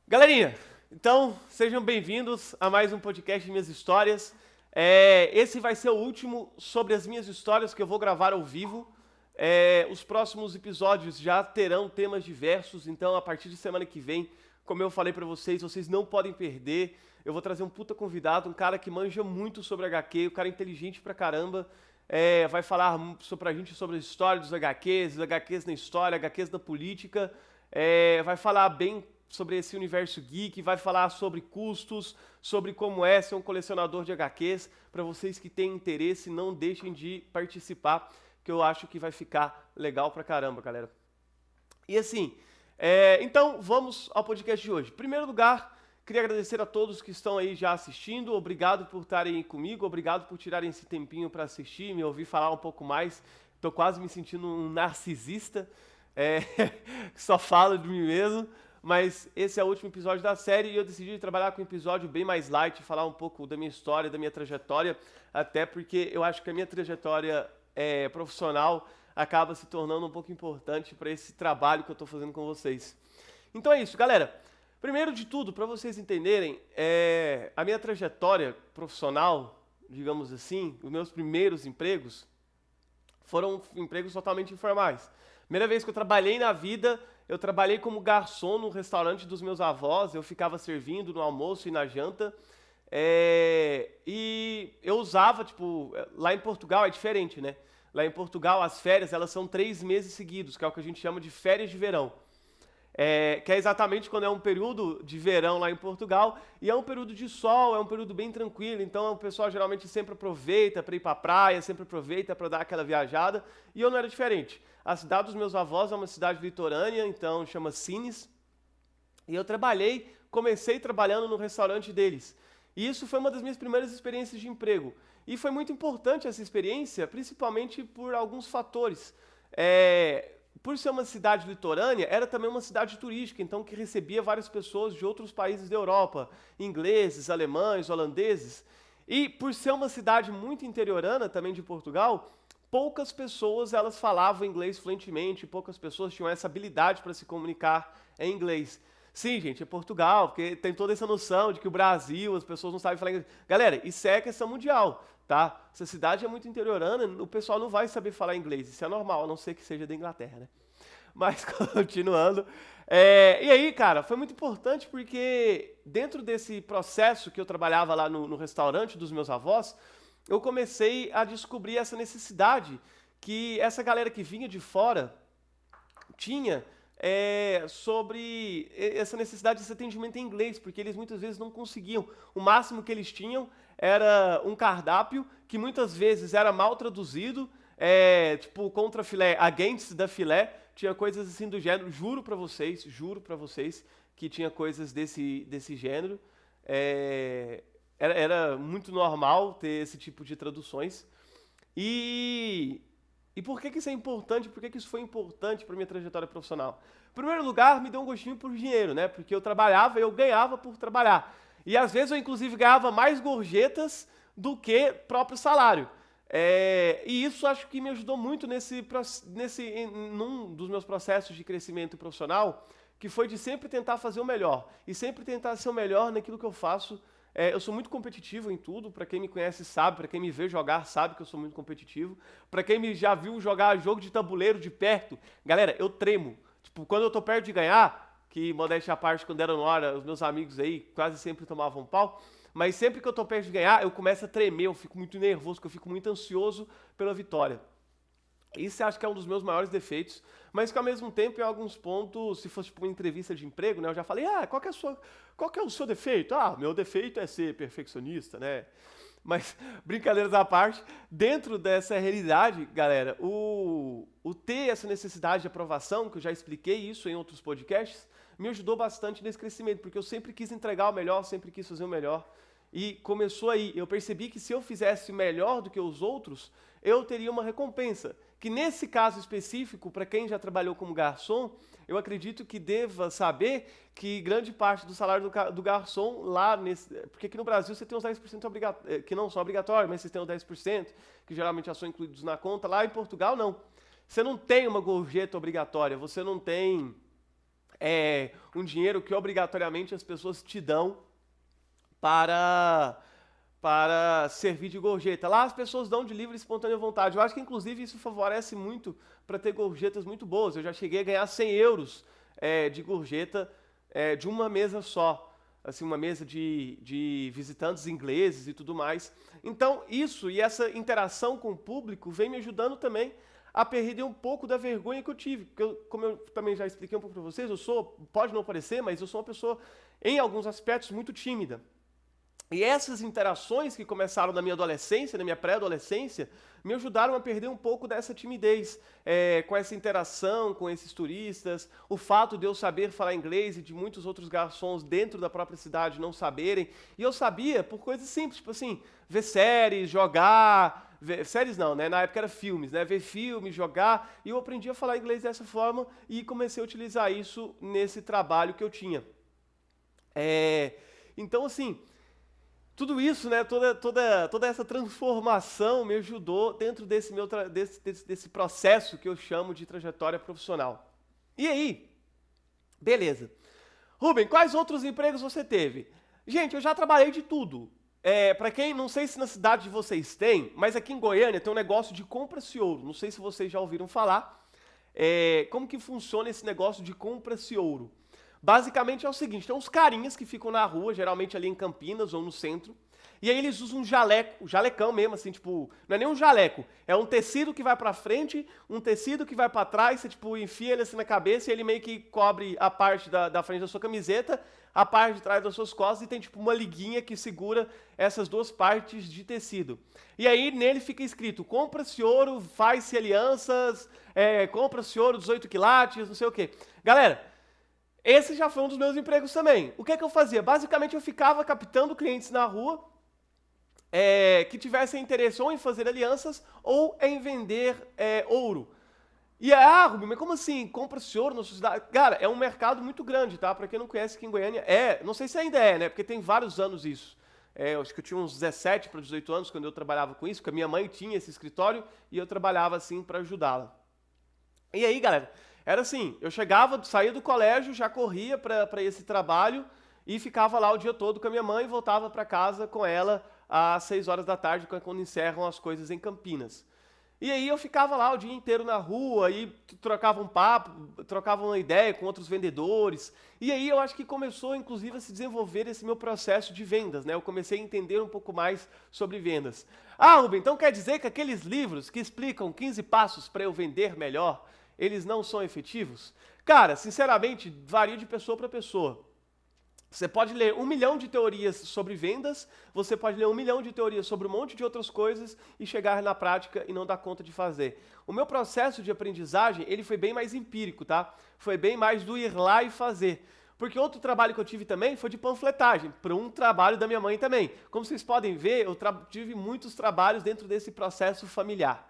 Galerinha, então sejam bem-vindos a mais um podcast de minhas histórias. Esse vai ser o último sobre as minhas histórias que eu vou gravar ao vivo. Os próximos episódios já terão temas diversos, então a partir de semana que vem, como eu falei pra vocês, vocês não podem perder. Eu vou trazer um puta convidado, um cara que manja muito sobre HQ, um cara inteligente pra caramba. Vai falar pra gente sobre a história dos HQs, HQs na história, HQs na política. Vai falar bem sobre esse universo geek, vai falar sobre custos, sobre como é ser um colecionador de HQs. Para vocês que têm interesse, não deixem de participar, que eu acho que vai ficar legal pra caramba, galera. E assim, então vamos ao podcast de hoje. Em primeiro lugar, queria agradecer a todos que estão aí já assistindo. Obrigado por estarem comigo, obrigado por tirarem esse tempinho para assistir, me ouvir falar um pouco mais. Estou quase me sentindo um narcisista, que só falo de mim mesmo. Mas esse é o último episódio da série e eu decidi trabalhar com um episódio bem mais light, falar um pouco da minha história, da minha trajetória, até porque eu acho que a minha trajetória profissional acaba se tornando um pouco importante para esse trabalho que eu estou fazendo com vocês. Então é isso, galera. Primeiro de tudo, para vocês entenderem, a minha trajetória profissional, digamos assim, os meus primeiros empregos foram empregos totalmente informais. Primeira vez que eu trabalhei na vida, eu trabalhei como garçom no restaurante dos meus avós, eu ficava servindo no almoço e na janta. E eu usava, tipo, lá em Portugal é diferente, né? Lá em Portugal as férias, elas são 3 meses seguidos, que é o que a gente chama de férias de verão. Que é exatamente quando é um período de verão lá em Portugal, e é um período de sol, é um período bem tranquilo, então o pessoal geralmente sempre aproveita para ir para a praia, sempre aproveita para dar aquela viajada, e eu não era diferente. A cidade dos meus avós é uma cidade litorânea, então chama Sines, e eu comecei trabalhando no restaurante deles. E isso foi uma das minhas primeiras experiências de emprego. E foi muito importante essa experiência, principalmente por alguns fatores. Por ser uma cidade litorânea, era também uma cidade turística, então que recebia várias pessoas de outros países da Europa, ingleses, alemães, holandeses. E por ser uma cidade muito interiorana também de Portugal, poucas pessoas elas falavam inglês fluentemente, poucas pessoas tinham essa habilidade para se comunicar em inglês. Sim, gente, é Portugal, porque tem toda essa noção de que o Brasil, as pessoas não sabem falar inglês. Galera, isso é questão mundial, tá? Se a cidade é muito interiorana, o pessoal não vai saber falar inglês. Isso é normal, a não ser que seja da Inglaterra, né? Mas, continuando. E aí, cara, foi muito importante porque dentro desse processo que eu trabalhava lá no restaurante dos meus avós, eu comecei a descobrir essa necessidade que essa galera que vinha de fora tinha sobre essa necessidade desse atendimento em inglês, porque eles muitas vezes não conseguiam. O máximo que eles tinham era um cardápio que muitas vezes era mal traduzido, tipo contra filé, against da filé, tinha coisas assim do gênero. Juro pra vocês que tinha coisas desse gênero. Era muito normal ter esse tipo de traduções. E por que isso é importante? Por que isso foi importante para minha trajetória profissional? Em primeiro lugar, me deu um gostinho por dinheiro, né? Porque eu trabalhava e eu ganhava por trabalhar. E às vezes eu, inclusive, ganhava mais gorjetas do que próprio salário. E isso acho que me ajudou muito num dos meus processos de crescimento profissional, que foi de sempre tentar fazer o melhor. E sempre tentar ser o melhor naquilo que eu faço. Eu sou muito competitivo em tudo, pra quem me conhece sabe, pra quem me vê jogar sabe que eu sou muito competitivo. Pra quem me já viu jogar jogo de tabuleiro de perto, galera, eu tremo. Tipo, quando eu tô perto de ganhar, que modéstia à parte, quando era na hora, os meus amigos aí quase sempre tomavam pau, mas sempre que eu tô perto de ganhar, eu começo a tremer, eu fico muito nervoso, porque eu fico muito ansioso pela vitória. Isso eu acho que é um dos meus maiores defeitos, mas que ao mesmo tempo, em alguns pontos, se fosse tipo uma entrevista de emprego, né, eu já falei, qual que é o seu defeito? Ah, meu defeito é ser perfeccionista, né? Mas, brincadeiras à parte, dentro dessa realidade, galera, o ter essa necessidade de aprovação, que eu já expliquei isso em outros podcasts, me ajudou bastante nesse crescimento, porque eu sempre quis entregar o melhor, sempre quis fazer o melhor. E começou aí. Eu percebi que se eu fizesse melhor do que os outros, eu teria uma recompensa. Que nesse caso específico, para quem já trabalhou como garçom, eu acredito que deva saber que grande parte do salário do garçom lá nesse. Porque aqui no Brasil você tem os 10% que não são obrigatórios, mas você tem os 10%, que geralmente já são incluídos na conta. Lá em Portugal, não. Você não tem uma gorjeta obrigatória, você não tem É um dinheiro que obrigatoriamente as pessoas te dão para servir de gorjeta. Lá as pessoas dão de livre e espontânea vontade. Eu acho que inclusive isso favorece muito para ter gorjetas muito boas. Eu já cheguei a ganhar 100 euros de gorjeta de uma mesa só. Assim, uma mesa de visitantes ingleses e tudo mais. Então, isso e essa interação com o público vem me ajudando também a perder um pouco da vergonha que eu tive. Porque, como eu também já expliquei um pouco para vocês, pode não parecer, mas eu sou uma pessoa, em alguns aspectos, muito tímida. E essas interações que começaram na minha adolescência, na minha pré-adolescência, me ajudaram a perder um pouco dessa timidez, com essa interação com esses turistas, o fato de eu saber falar inglês e de muitos outros garçons dentro da própria cidade não saberem. E eu sabia por coisas simples, tipo assim, ver séries, jogar, séries não, né? Na época era filmes, né? Ver filmes, jogar, e eu aprendi a falar inglês dessa forma e comecei a utilizar isso nesse trabalho que eu tinha. Então, assim, tudo isso, né, toda essa transformação me ajudou dentro desse processo que eu chamo de trajetória profissional. E aí, beleza. Rubem, quais outros empregos você teve? Gente, eu já trabalhei de tudo. Para quem, não sei se na cidade de vocês tem, mas aqui em Goiânia tem um negócio de compra-se ouro. Não sei se vocês já ouviram falar. Como que funciona esse negócio de compra-se ouro? Basicamente é o seguinte, tem uns carinhas que ficam na rua, geralmente ali em Campinas ou no centro, e aí eles usam um jaleco, jalecão mesmo, assim, tipo, não é nem um jaleco, é um tecido que vai pra frente, um tecido que vai pra trás, você, tipo, enfia ele assim na cabeça e ele meio que cobre a parte da frente da sua camiseta, a parte de trás das suas costas e tem, tipo, uma liguinha que segura essas duas partes de tecido. E aí nele fica escrito, compra-se ouro, faz-se alianças, compra-se ouro 18 quilates, não sei o quê. Galera, esse já foi um dos meus empregos também. O que é que eu fazia? Basicamente eu ficava captando clientes na rua que tivessem interesse ou em fazer alianças ou em vender ouro. E Rubem, mas como assim? Compra-se ouro na sua cidade? Cara, é um mercado muito grande, tá? Pra quem não conhece, aqui em Goiânia não sei se ainda né? Porque tem vários anos isso. Eu acho que eu tinha uns 17 para 18 anos quando eu trabalhava com isso, porque a minha mãe tinha esse escritório e eu trabalhava assim para ajudá-la. E aí, galera, era assim, eu chegava, saía do colégio, já corria para esse trabalho e ficava lá o dia todo com a minha mãe e voltava para casa com ela às 6 horas da tarde, quando encerram as coisas em Campinas. E aí eu ficava lá o dia inteiro na rua e trocava um papo, trocava uma ideia com outros vendedores. E aí eu acho que começou, inclusive, a se desenvolver esse meu processo de vendas, né? Eu comecei a entender um pouco mais sobre vendas. Rubem, então quer dizer que aqueles livros que explicam 15 passos para eu vender melhor, eles não são efetivos? Cara, sinceramente, varia de pessoa para pessoa. Você pode ler 1 milhão de teorias sobre vendas, você pode ler 1 milhão de teorias sobre um monte de outras coisas e chegar na prática e não dar conta de fazer. O meu processo de aprendizagem, ele foi bem mais empírico, tá? Foi bem mais do ir lá e fazer. Porque outro trabalho que eu tive também foi de panfletagem, para um trabalho da minha mãe também. Como vocês podem ver, eu tive muitos trabalhos dentro desse processo familiar.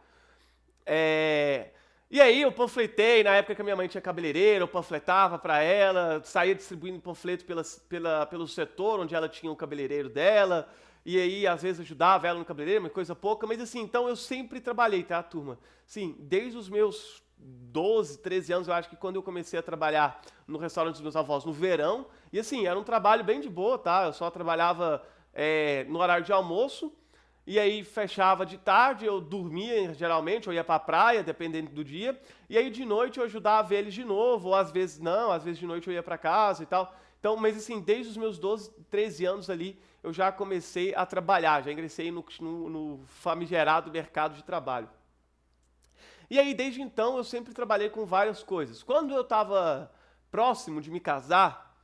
E aí eu panfletei, na época que a minha mãe tinha cabeleireira, eu panfletava para ela, saía distribuindo panfleto pelo setor onde ela tinha o cabeleireiro dela, e aí às vezes ajudava ela no cabeleireiro, mas coisa pouca, mas assim, então eu sempre trabalhei, tá, turma? Sim, desde os meus 12, 13 anos, eu acho que quando eu comecei a trabalhar no restaurante dos meus avós no verão, e assim, era um trabalho bem de boa, tá? Eu só trabalhava no horário de almoço, e aí fechava de tarde, eu dormia geralmente, eu ia pra praia, dependendo do dia. E aí de noite eu ajudava eles de novo, ou às vezes não, às vezes de noite eu ia pra casa e tal. Então, mas assim, desde os meus 12, 13 anos ali, eu já comecei a trabalhar, já ingressei no famigerado mercado de trabalho. E aí desde então eu sempre trabalhei com várias coisas. Quando eu estava próximo de me casar,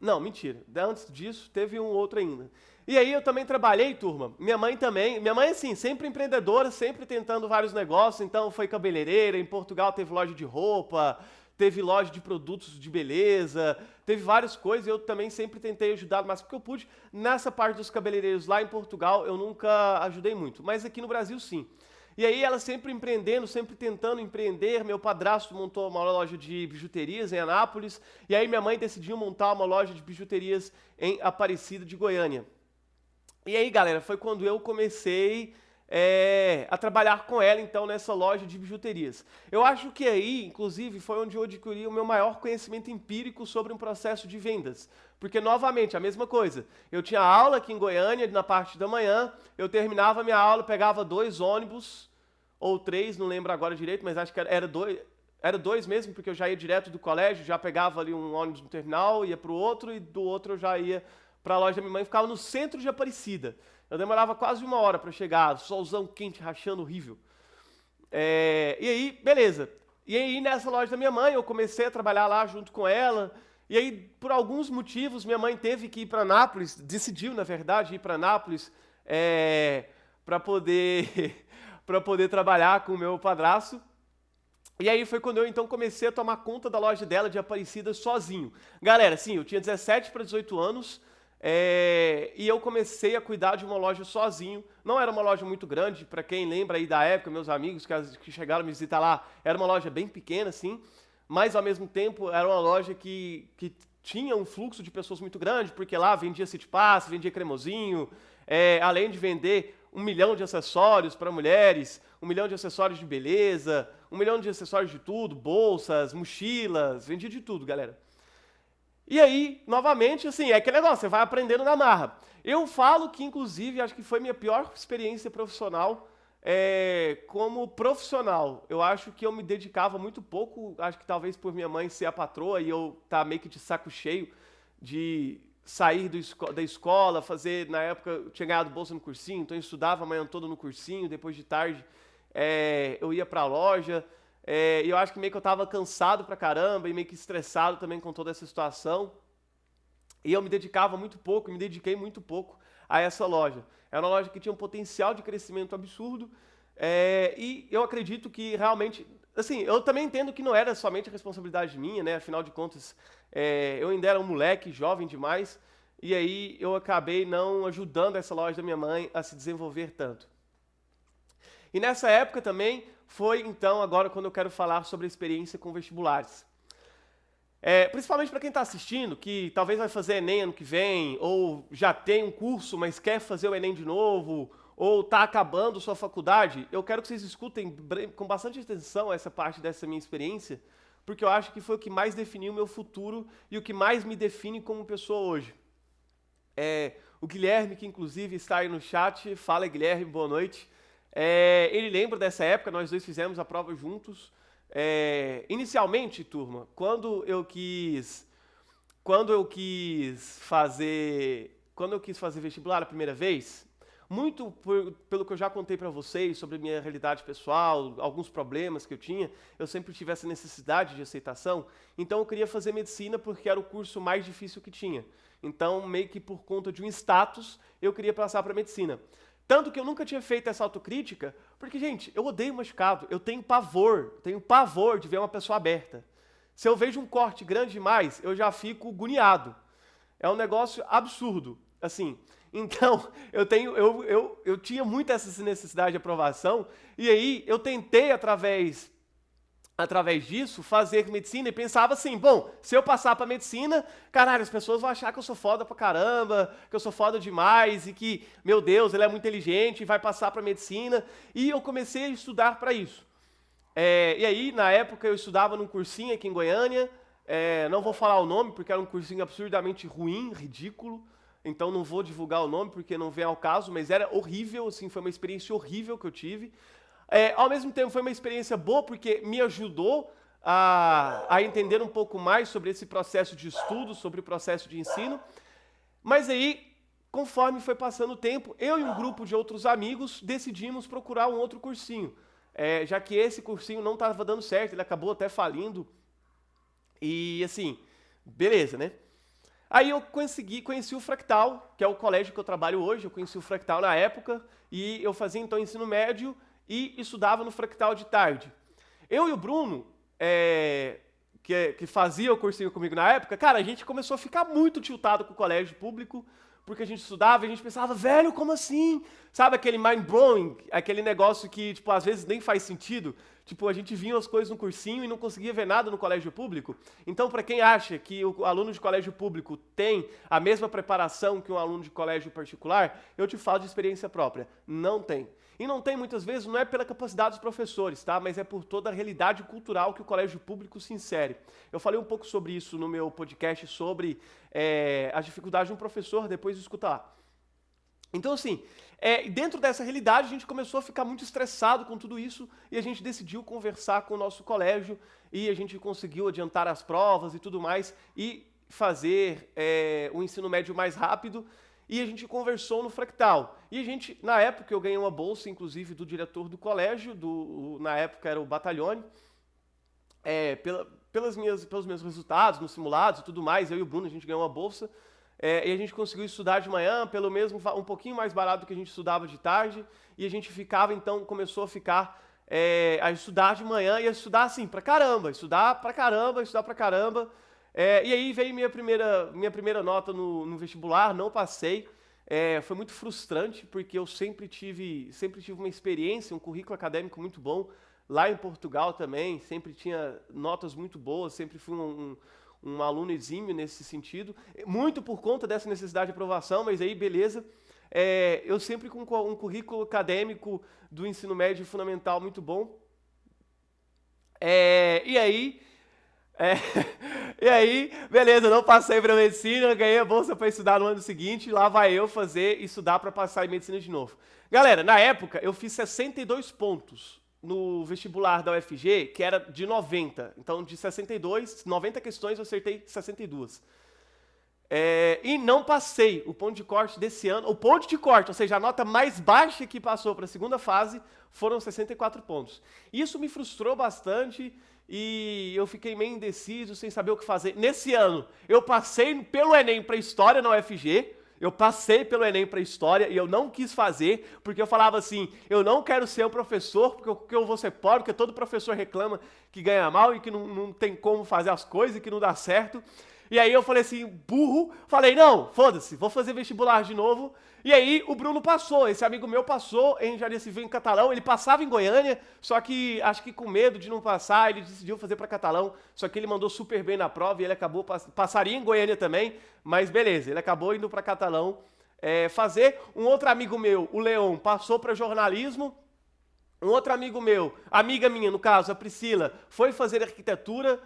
não, mentira, antes disso teve um outro ainda. E aí eu também trabalhei, turma, minha mãe também, minha mãe assim, sempre empreendedora, sempre tentando vários negócios, então foi cabeleireira, em Portugal teve loja de roupa, teve loja de produtos de beleza, teve várias coisas, e eu também sempre tentei ajudar o máximo que eu pude. Nessa parte dos cabeleireiros lá em Portugal eu nunca ajudei muito, mas aqui no Brasil sim. E aí ela sempre empreendendo, sempre tentando empreender, meu padrasto montou uma loja de bijuterias em Anápolis, e aí minha mãe decidiu montar uma loja de bijuterias em Aparecida de Goiânia. E aí, galera, foi quando eu comecei a trabalhar com ela, então, nessa loja de bijuterias. Eu acho que aí, inclusive, foi onde eu adquiri o meu maior conhecimento empírico sobre um processo de vendas. Porque, novamente, a mesma coisa. Eu tinha aula aqui em Goiânia, na parte da manhã, eu terminava minha aula, pegava 2 ônibus, ou 3, não lembro agora direito, mas acho que era 2 mesmo, porque eu já ia direto do colégio, já pegava ali um ônibus no terminal, ia para o outro, e do outro eu já ia para a loja da minha mãe, ficava no centro de Aparecida. Eu demorava quase 1 hora para chegar, solzão quente, rachando horrível. E aí, beleza. E aí, nessa loja da minha mãe, eu comecei a trabalhar lá junto com ela. E aí, por alguns motivos, minha mãe teve que ir para Nápoles, decidiu, na verdade, ir para Nápoles para poder, para poder trabalhar com o meu padrasto. E aí foi quando eu então comecei a tomar conta da loja dela de Aparecida sozinho. Galera, sim, eu tinha 17 para 18 anos. E eu comecei a cuidar de uma loja sozinho. Não era uma loja muito grande, para quem lembra aí da época, meus amigos que chegaram a me visitar lá, era uma loja bem pequena, assim, mas ao mesmo tempo era uma loja que tinha um fluxo de pessoas muito grande, porque lá vendia City Pass, vendia cremosinho, além de vender 1 milhão de acessórios para mulheres, 1 milhão de acessórios de beleza, 1 milhão de acessórios de tudo, bolsas, mochilas, vendia de tudo, galera. E aí, novamente, assim, é aquele negócio, você vai aprendendo na marra. Eu falo que, inclusive, acho que foi minha pior experiência profissional como profissional. Eu acho que eu me dedicava muito pouco, acho que talvez por minha mãe ser a patroa e eu estar meio que de saco cheio de sair da escola, fazer, na época, eu tinha ganhado bolsa no cursinho, então eu estudava a manhã toda no cursinho, depois de tarde eu ia para a loja. E eu acho que meio que eu estava cansado pra caramba e meio que estressado também com toda essa situação. E eu me dedicava muito pouco, me dediquei muito pouco a essa loja. Era uma loja que tinha um potencial de crescimento absurdo. E eu acredito que realmente... Assim, eu também entendo que não era somente a responsabilidade minha, né? Afinal de contas, eu ainda era um moleque, jovem demais. E aí eu acabei não ajudando essa loja da minha mãe a se desenvolver tanto. E nessa época também foi, então, agora quando eu quero falar sobre a experiência com vestibulares. Principalmente para quem está assistindo, que talvez vai fazer Enem ano que vem, ou já tem um curso, mas quer fazer o Enem de novo, ou está acabando sua faculdade, eu quero que vocês escutem com bastante atenção essa parte dessa minha experiência, porque eu acho que foi o que mais definiu o meu futuro e o que mais me define como pessoa hoje. O Guilherme, que inclusive está aí no chat, fala Guilherme, boa noite. Ele lembra dessa época, nós dois fizemos a prova juntos. Inicialmente, turma, quando eu quis fazer vestibular a primeira vez, muito pelo que eu já contei para vocês sobre minha realidade pessoal, alguns problemas que eu tinha, eu sempre tive essa necessidade de aceitação, então eu queria fazer medicina porque era o curso mais difícil que tinha. Então, meio que por conta de um status, eu queria passar para medicina. Tanto que eu nunca tinha feito essa autocrítica, porque, gente, eu odeio machucado, eu tenho pavor de ver uma pessoa aberta. Se eu vejo um corte grande demais, eu já fico agoniado. É um negócio absurdo, assim. Então, eu tinha muito essa necessidade de aprovação, e aí eu tentei, através disso, fazer medicina e pensava assim, bom, se eu passar para medicina, caralho, as pessoas vão achar que eu sou foda pra caramba, que eu sou foda demais e que, meu Deus, ele é muito inteligente e vai passar para medicina. E eu comecei a estudar para isso. E aí, na época, eu estudava num cursinho aqui em Goiânia, não vou falar o nome porque era um cursinho absurdamente ruim, ridículo, então não vou divulgar o nome porque não vem ao caso, mas era horrível, assim, foi uma experiência horrível que eu tive. Ao mesmo tempo foi uma experiência boa porque me ajudou a entender um pouco mais sobre esse processo de estudo, sobre o processo de ensino. Mas aí, conforme foi passando o tempo, eu e um grupo de outros amigos decidimos procurar um outro cursinho. Já que esse cursinho não estava dando certo, ele acabou até falindo. E assim, beleza, né? Aí eu conheci o Fractal, que é o colégio que eu trabalho hoje, eu conheci o Fractal na época, e eu fazia então ensino médio e estudava no Fractal de tarde. Eu e o Bruno, que fazia o cursinho comigo na época, cara, a gente começou a ficar muito tiltado com o colégio público, porque a gente estudava e a gente pensava, velho, como assim? Sabe aquele mind-blowing, aquele negócio que, tipo, às vezes nem faz sentido? Tipo, a gente via as coisas no cursinho e não conseguia ver nada no colégio público. Então, para quem acha que o aluno de colégio público tem a mesma preparação que um aluno de colégio particular, eu te falo de experiência própria. Não tem. E não tem muitas vezes, não é pela capacidade dos professores, tá? Mas é por toda a realidade cultural que o colégio público se insere. Eu falei um pouco sobre isso no meu podcast sobre as dificuldades de um professor, depois escuta lá. Então, assim, dentro dessa realidade, a gente começou a ficar muito estressado com tudo isso e a gente decidiu conversar com o nosso colégio e a gente conseguiu adiantar as provas e tudo mais e fazer o ensino médio mais rápido. E a gente conversou no Fractal. E a gente, na época, eu ganhei uma bolsa, inclusive, do diretor do colégio, na época era o Batalhone, pelos meus resultados nos simulados e tudo mais, eu e o Bruno, a gente ganhou uma bolsa, e a gente conseguiu estudar de manhã, pelo mesmo, um pouquinho mais barato do que a gente estudava de tarde, e a gente ficava, então, começou a ficar, a estudar de manhã, e a estudar assim, pra caramba, estudar pra caramba, e aí veio minha primeira nota no vestibular, não passei. Foi muito frustrante, porque eu sempre tive uma experiência, um currículo acadêmico muito bom. Lá em Portugal também, sempre tinha notas muito boas, sempre fui um aluno exímio nesse sentido. Muito por conta dessa necessidade de aprovação, mas aí beleza. Eu sempre com um currículo acadêmico do ensino médio fundamental muito bom. E aí... E aí, beleza, não passei para medicina, ganhei a bolsa para estudar no ano seguinte, lá vai eu estudar para passar em medicina de novo. Galera, na época eu fiz 62 pontos no vestibular da UFG, que era de 90. Então, de 62, 90 questões eu acertei 62. E não passei o ponto de corte desse ano. O ponto de corte, ou seja, a nota mais baixa que passou para a segunda fase, foram 64 pontos. Isso me frustrou bastante e eu fiquei meio indeciso, sem saber o que fazer. Nesse ano, eu passei pelo Enem para História na UFG, eu passei pelo Enem para História e eu não quis fazer, porque eu falava assim, eu não quero ser um professor, porque eu vou ser pobre, porque todo professor reclama que ganha mal e que não tem como fazer as coisas e que não dá certo. E aí eu falei assim, burro, falei, não, foda-se, vou fazer vestibular de novo. E aí o Bruno passou, esse amigo meu passou em Engenharia Civil em Catalão, ele passava em Goiânia, só que acho que com medo de não passar, ele decidiu fazer para Catalão, só que ele mandou super bem na prova e ele acabou, passaria em Goiânia também, mas beleza, ele acabou indo para Catalão fazer. Um outro amigo meu, o Leon, passou para jornalismo. Um outro amigo meu, amiga minha no caso, a Priscila, foi fazer arquitetura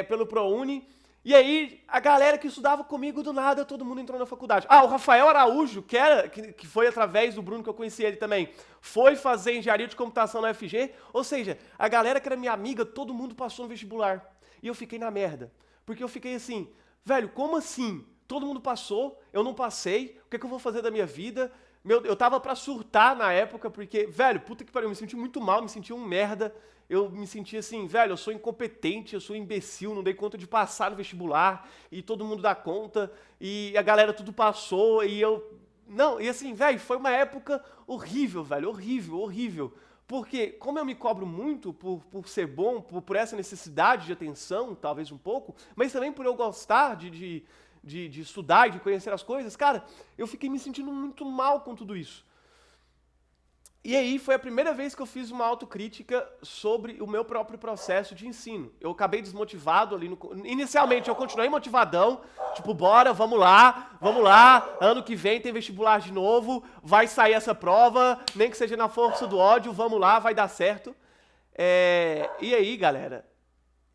pelo ProUni. E aí, a galera que estudava comigo, do nada, todo mundo entrou na faculdade. O Rafael Araújo, que foi através do Bruno que eu conheci ele também, foi fazer engenharia de computação na UFG. Ou seja, a galera que era minha amiga, todo mundo passou no vestibular. E eu fiquei na merda. Porque eu fiquei assim, velho, como assim? Todo mundo passou, eu não passei, o que eu vou fazer da minha vida? Eu tava pra surtar na época, porque, velho, puta que pariu, eu me senti muito mal, me senti um merda. Eu me senti assim, velho, eu sou incompetente, eu sou imbecil, não dei conta de passar no vestibular, e todo mundo dá conta, e a galera tudo passou, e eu... Não, e assim, velho, foi uma época horrível, velho, horrível. Porque, como eu me cobro muito por ser bom, por essa necessidade de atenção, talvez um pouco, mas também por eu gostar de estudar e de conhecer as coisas, cara, eu fiquei me sentindo muito mal com tudo isso. E aí foi a primeira vez que eu fiz uma autocrítica sobre o meu próprio processo de ensino. Eu acabei desmotivado ali Inicialmente eu continuei motivadão, tipo, bora, vamos lá, ano que vem tem vestibular de novo, vai sair essa prova, nem que seja na força do ódio, vamos lá, vai dar certo. E aí, galera,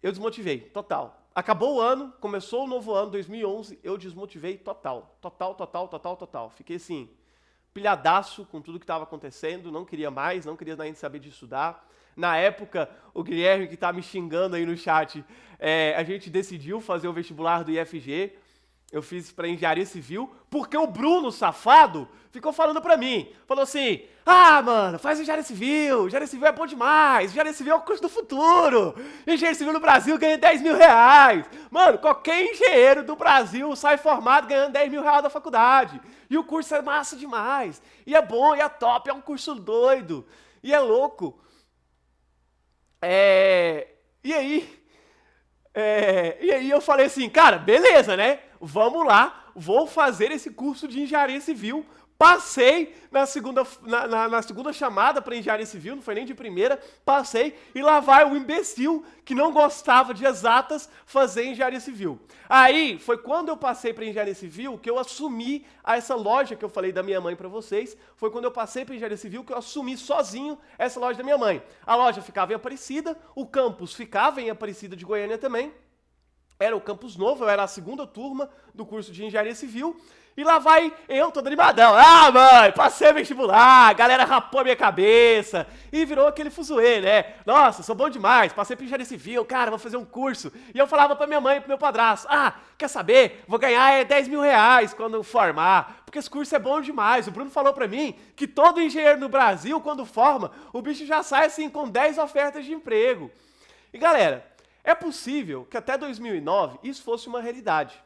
eu desmotivei, total. Acabou o ano, começou o novo ano, 2011, eu desmotivei total. Fiquei assim... pilhadaço com tudo que estava acontecendo, não queria mais, não queria nem saber de estudar. Na época, o Guilherme, que está me xingando aí no chat, a gente decidiu fazer o vestibular do IFG, eu fiz para Engenharia Civil, porque o Bruno, safado, ficou falando para mim, falou assim, mano, faz Engenharia Civil é bom demais, Engenharia Civil é o curso do futuro, Engenharia Civil no Brasil ganha 10 mil reais, mano, qualquer engenheiro do Brasil sai formado ganhando 10 mil reais da faculdade, e o curso é massa demais, e é bom, e é top, é um curso doido, e é louco. E aí eu falei assim, cara, beleza, né? Vamos lá, vou fazer esse curso de Engenharia Civil Passei na segunda chamada para engenharia civil, não foi nem de primeira, passei, e lá vai o imbecil que não gostava de exatas fazer engenharia civil. Aí, foi quando eu passei para engenharia civil que eu assumi essa loja que eu falei da minha mãe para vocês, foi quando eu passei para engenharia civil que eu assumi sozinho essa loja da minha mãe. A loja ficava em Aparecida, o campus ficava em Aparecida de Goiânia também, era o campus novo, eu era a segunda turma do curso de engenharia civil, e lá vai eu, todo animadão. Ah, mãe, passei vestibular, a galera rapou a minha cabeça. E virou aquele fuzuê, né? Nossa, sou bom demais, passei pra engenharia civil, cara, vou fazer um curso. E eu falava pra minha mãe e pro meu padrasto, quer saber? Vou ganhar 10 mil reais quando formar, porque esse curso é bom demais. O Bruno falou pra mim que todo engenheiro no Brasil, quando forma, o bicho já sai assim com 10 ofertas de emprego. E galera, é possível que até 2009 isso fosse uma realidade.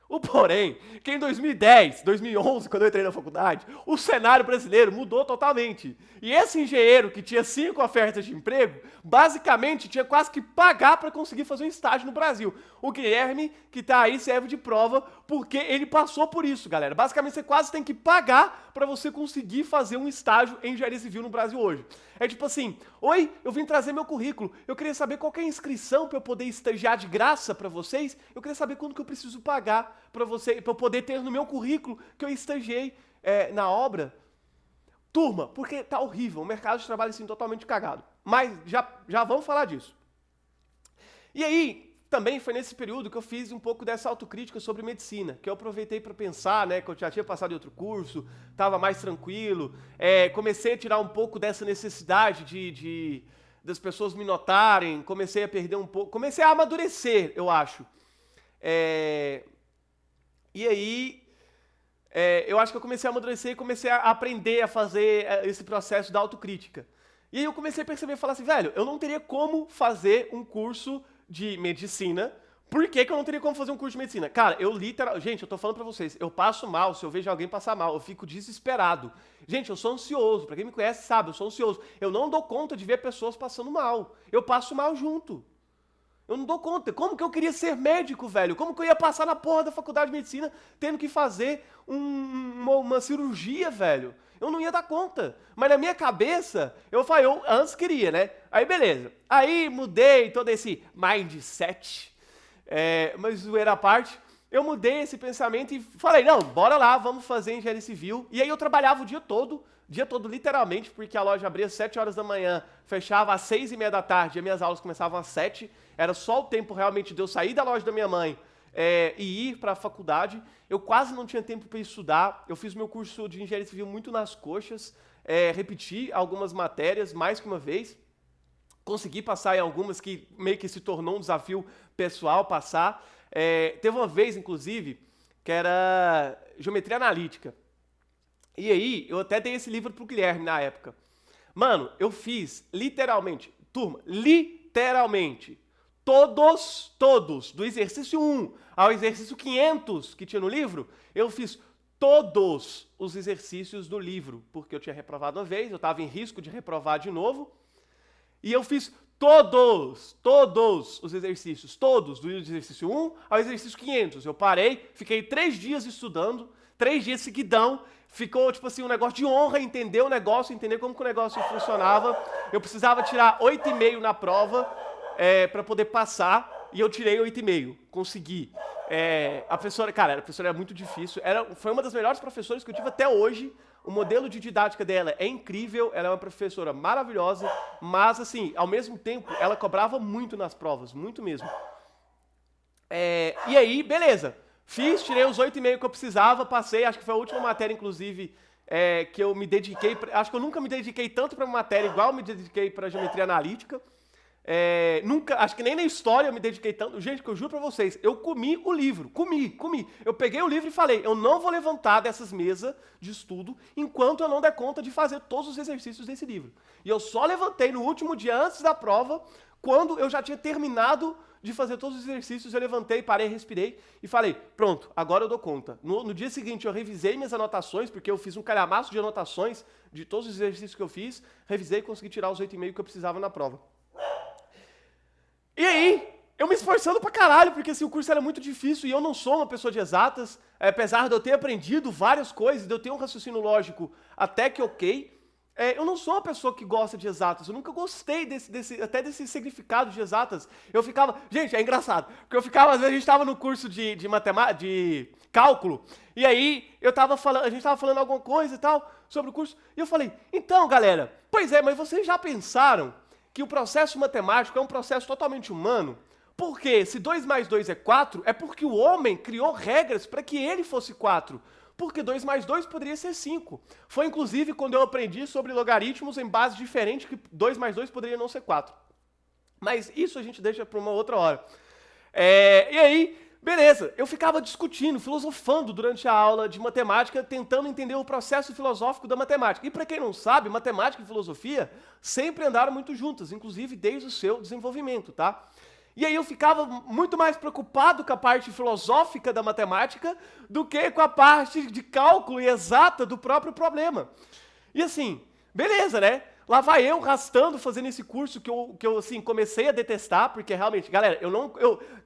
O porém, que em 2010, 2011, quando eu entrei na faculdade, o cenário brasileiro mudou totalmente. E esse engenheiro que tinha 5 ofertas de emprego, basicamente tinha quase que pagar para conseguir fazer um estágio no Brasil. O Guilherme, que tá aí, serve de prova, porque ele passou por isso, galera. Basicamente, você quase tem que pagar para você conseguir fazer um estágio em engenharia civil no Brasil hoje. É tipo assim, oi, eu vim trazer meu currículo, eu queria saber qual que é a inscrição para eu poder estagiar de graça para vocês, eu queria saber quando que eu preciso pagar para eu poder ter no meu currículo que eu estagiei na obra. Turma, porque tá horrível, o mercado de trabalho assim totalmente cagado. Mas já vamos falar disso. E aí, também foi nesse período que eu fiz um pouco dessa autocrítica sobre medicina, que eu aproveitei para pensar, né, que eu já tinha passado em outro curso, estava mais tranquilo, comecei a tirar um pouco dessa necessidade das pessoas me notarem, comecei a perder um pouco, comecei a amadurecer, eu acho. E aí, eu acho que eu comecei a amadurecer e comecei a aprender a fazer esse processo da autocrítica. E aí eu comecei a perceber, falar assim, velho, eu não teria como fazer um curso de medicina. Por que eu não teria como fazer um curso de medicina? Cara, gente, eu tô falando pra vocês, eu passo mal, se eu vejo alguém passar mal, eu fico desesperado. Gente, eu sou ansioso, pra quem me conhece sabe, eu sou ansioso. Eu não dou conta de ver pessoas passando mal. Eu passo mal junto. Eu não dou conta. Como que eu queria ser médico, velho? Como que eu ia passar na porra da faculdade de medicina tendo que fazer uma cirurgia, velho? Eu não ia dar conta. Mas na minha cabeça, eu antes queria, né? Aí beleza. Aí mudei todo esse mindset. Mas zoeira à parte, eu mudei esse pensamento e falei, não, bora lá, vamos fazer engenharia civil. E aí eu trabalhava o dia todo literalmente, porque a loja abria às 7 horas da manhã, fechava às 6:30 da tarde, e as minhas aulas começavam às 7. Era só o tempo realmente de eu sair da loja da minha mãe e ir para a faculdade. Eu quase não tinha tempo para estudar. Eu fiz meu curso de engenharia civil muito nas coxas, repeti algumas matérias mais que uma vez. Consegui passar em algumas que meio que se tornou um desafio pessoal passar. Teve uma vez, inclusive, que era geometria analítica. E aí, eu até dei esse livro pro Guilherme na época. Mano, eu fiz literalmente, turma, literalmente, todos, do exercício 1 ao exercício 500 que tinha no livro, eu fiz todos os exercícios do livro, porque eu tinha reprovado uma vez, eu estava em risco de reprovar de novo, e eu fiz todos os exercícios, todos, do exercício 1 ao exercício 500. Eu parei, fiquei 3 dias estudando, 3 dias seguidão, ficou, tipo assim, um negócio de honra, entender o negócio, entender como que o negócio funcionava. Eu precisava tirar 8,5 na prova para poder passar, e eu tirei 8,5, consegui. A professora era muito difícil, foi uma das melhores professoras que eu tive até hoje. O modelo de didática dela é incrível, ela é uma professora maravilhosa, mas, assim, ao mesmo tempo, ela cobrava muito nas provas, muito mesmo. E aí, beleza. Tirei os 8,5 que eu precisava, passei, acho que foi a última matéria, inclusive, que eu me dediquei, acho que eu nunca me dediquei tanto para uma matéria igual eu me dediquei para geometria analítica. Nunca, acho que nem na história eu me dediquei tanto. Gente, que eu juro pra vocês, eu comi o livro, comi. Eu peguei o livro e falei, eu não vou levantar dessas mesas de estudo enquanto eu não der conta de fazer todos os exercícios desse livro. E eu só levantei no último dia antes da prova, quando eu já tinha terminado de fazer todos os exercícios, eu levantei, parei, respirei e falei, pronto, agora eu dou conta. No dia seguinte eu revisei minhas anotações, porque eu fiz um calhamaço de anotações de todos os exercícios que eu fiz, revisei e consegui tirar os 8,5 que eu precisava na prova. E aí, eu me esforçando pra caralho, porque assim, o curso era muito difícil e eu não sou uma pessoa de exatas, apesar de eu ter aprendido várias coisas, de eu ter um raciocínio lógico até que ok, eu não sou uma pessoa que gosta de exatas, eu nunca gostei até desse significado de exatas. Eu ficava, gente, é engraçado, porque eu ficava, às vezes a gente estava no curso de matemática, de cálculo, e aí a gente tava falando alguma coisa e tal sobre o curso, e eu falei, então galera, pois é, mas vocês já pensaram que o processo matemático é um processo totalmente humano? Porque se 2 mais 2 é 4, é porque o homem criou regras para que ele fosse 4. Porque 2 mais 2 poderia ser 5. Foi inclusive quando eu aprendi sobre logaritmos em base diferente, que 2 mais 2 poderia não ser 4. Mas isso a gente deixa para uma outra hora. E aí, beleza, eu ficava discutindo, filosofando durante a aula de matemática, tentando entender o processo filosófico da matemática. E para quem não sabe, matemática e filosofia sempre andaram muito juntas, inclusive desde o seu desenvolvimento, tá? E aí eu ficava muito mais preocupado com a parte filosófica da matemática do que com a parte de cálculo e exata do próprio problema. E assim, beleza, né? Lá vai eu rastando, fazendo esse curso que eu assim, comecei a detestar, porque realmente, galera,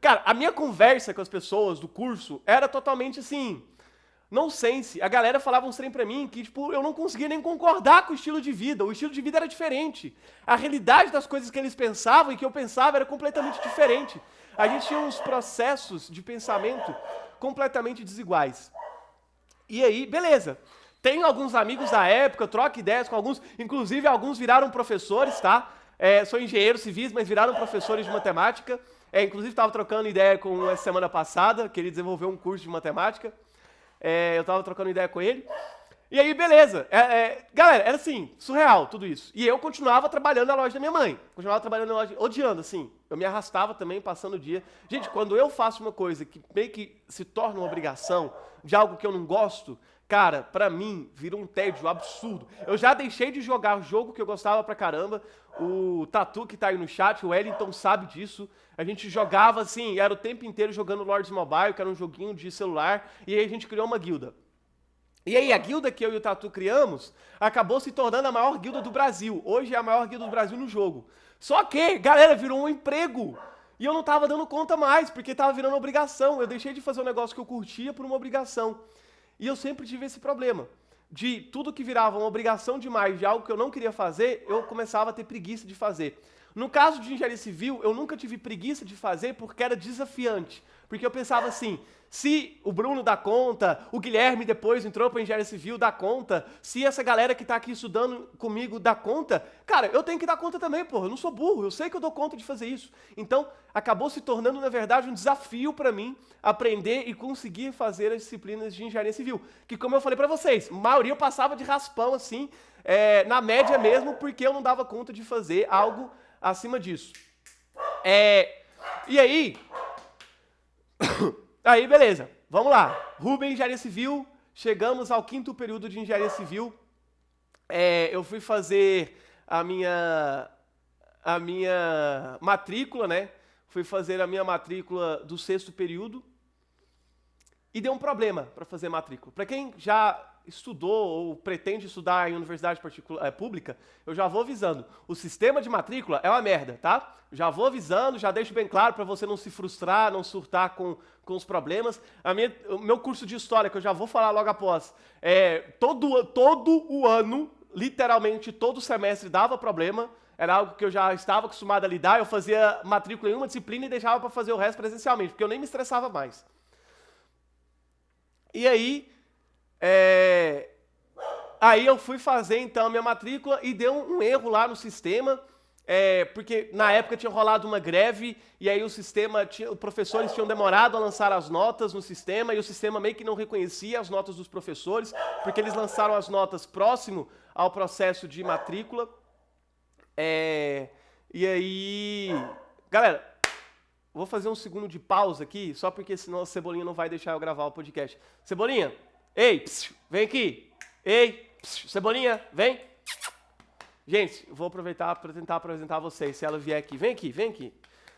cara, a minha conversa com as pessoas do curso era totalmente assim, nonsense. A galera falava uns trem pra mim que, tipo, eu não conseguia nem concordar com o estilo de vida. O estilo de vida era diferente. A realidade das coisas que eles pensavam e que eu pensava era completamente diferente. A gente tinha uns processos de pensamento completamente desiguais. E aí, beleza. Tenho alguns amigos da época, troco ideias com alguns, inclusive alguns viraram professores, tá? Sou engenheiro civis, mas viraram professores de matemática. Inclusive estava trocando ideia com uma semana passada, que ele desenvolveu um curso de matemática. Eu tava trocando ideia com ele. E aí, beleza. Galera, era assim, surreal tudo isso. E eu continuava trabalhando na loja da minha mãe. Continuava trabalhando na loja, odiando, assim. Eu me arrastava também, passando o dia. Gente, quando eu faço uma coisa que meio que se torna uma obrigação, de algo que eu não gosto, cara, pra mim, vira um tédio absurdo. Eu já deixei de jogar o jogo que eu gostava pra caramba. O Tatu, que tá aí no chat, o Wellington sabe disso. A gente jogava assim, era o tempo inteiro jogando Lords Mobile, que era um joguinho de celular, e aí a gente criou uma guilda. E aí a guilda que eu e o Tatu criamos acabou se tornando a maior guilda do Brasil. Hoje é a maior guilda do Brasil no jogo. Só que, galera, virou um emprego. E eu não tava dando conta mais, porque tava virando obrigação. Eu deixei de fazer um negócio que eu curtia por uma obrigação. E eu sempre tive esse problema. De tudo que virava uma obrigação demais de algo que eu não queria fazer, eu começava a ter preguiça de fazer. No caso de engenharia civil, eu nunca tive preguiça de fazer porque era desafiante. Porque eu pensava assim, se o Bruno dá conta, o Guilherme depois entrou para engenharia civil, dá conta, se essa galera que tá aqui estudando comigo dá conta, cara, eu tenho que dar conta também, porra, eu não sou burro, eu sei que eu dou conta de fazer isso. Então, acabou se tornando, na verdade, um desafio para mim aprender e conseguir fazer as disciplinas de engenharia civil. Que, como eu falei para vocês, a maioria eu passava de raspão, assim, na média mesmo, porque eu não dava conta de fazer algo acima disso. E aí... Aí, beleza. Vamos lá. Rubem, engenharia civil. Chegamos ao 5º período de engenharia civil. Eu fui fazer a minha matrícula, né? Fui fazer a minha matrícula do 6º período. E deu um problema para fazer matrícula. Para quem já estudou ou pretende estudar em universidade pública, eu já vou avisando. O sistema de matrícula é uma merda, tá? Já vou avisando, já deixo bem claro para você não se frustrar, não surtar com os problemas. O meu curso de história, que eu já vou falar logo após, todo o ano, literalmente todo semestre dava problema. Era algo que eu já estava acostumado a lidar. Eu fazia matrícula em uma disciplina e deixava para fazer o resto presencialmente, porque eu nem me estressava mais. E aí, aí eu fui fazer então a minha matrícula e deu um erro lá no sistema, porque na época tinha rolado uma greve e aí os professores tinham demorado a lançar as notas no sistema e o sistema meio que não reconhecia as notas dos professores, porque eles lançaram as notas próximo ao processo de matrícula. E aí, galera, vou fazer um segundo de pausa aqui, só porque senão a Cebolinha não vai deixar eu gravar o podcast. Cebolinha, ei, vem aqui. Ei, Cebolinha, vem. Gente, vou aproveitar para tentar apresentar vocês, se ela vier aqui. Vem aqui, vem aqui.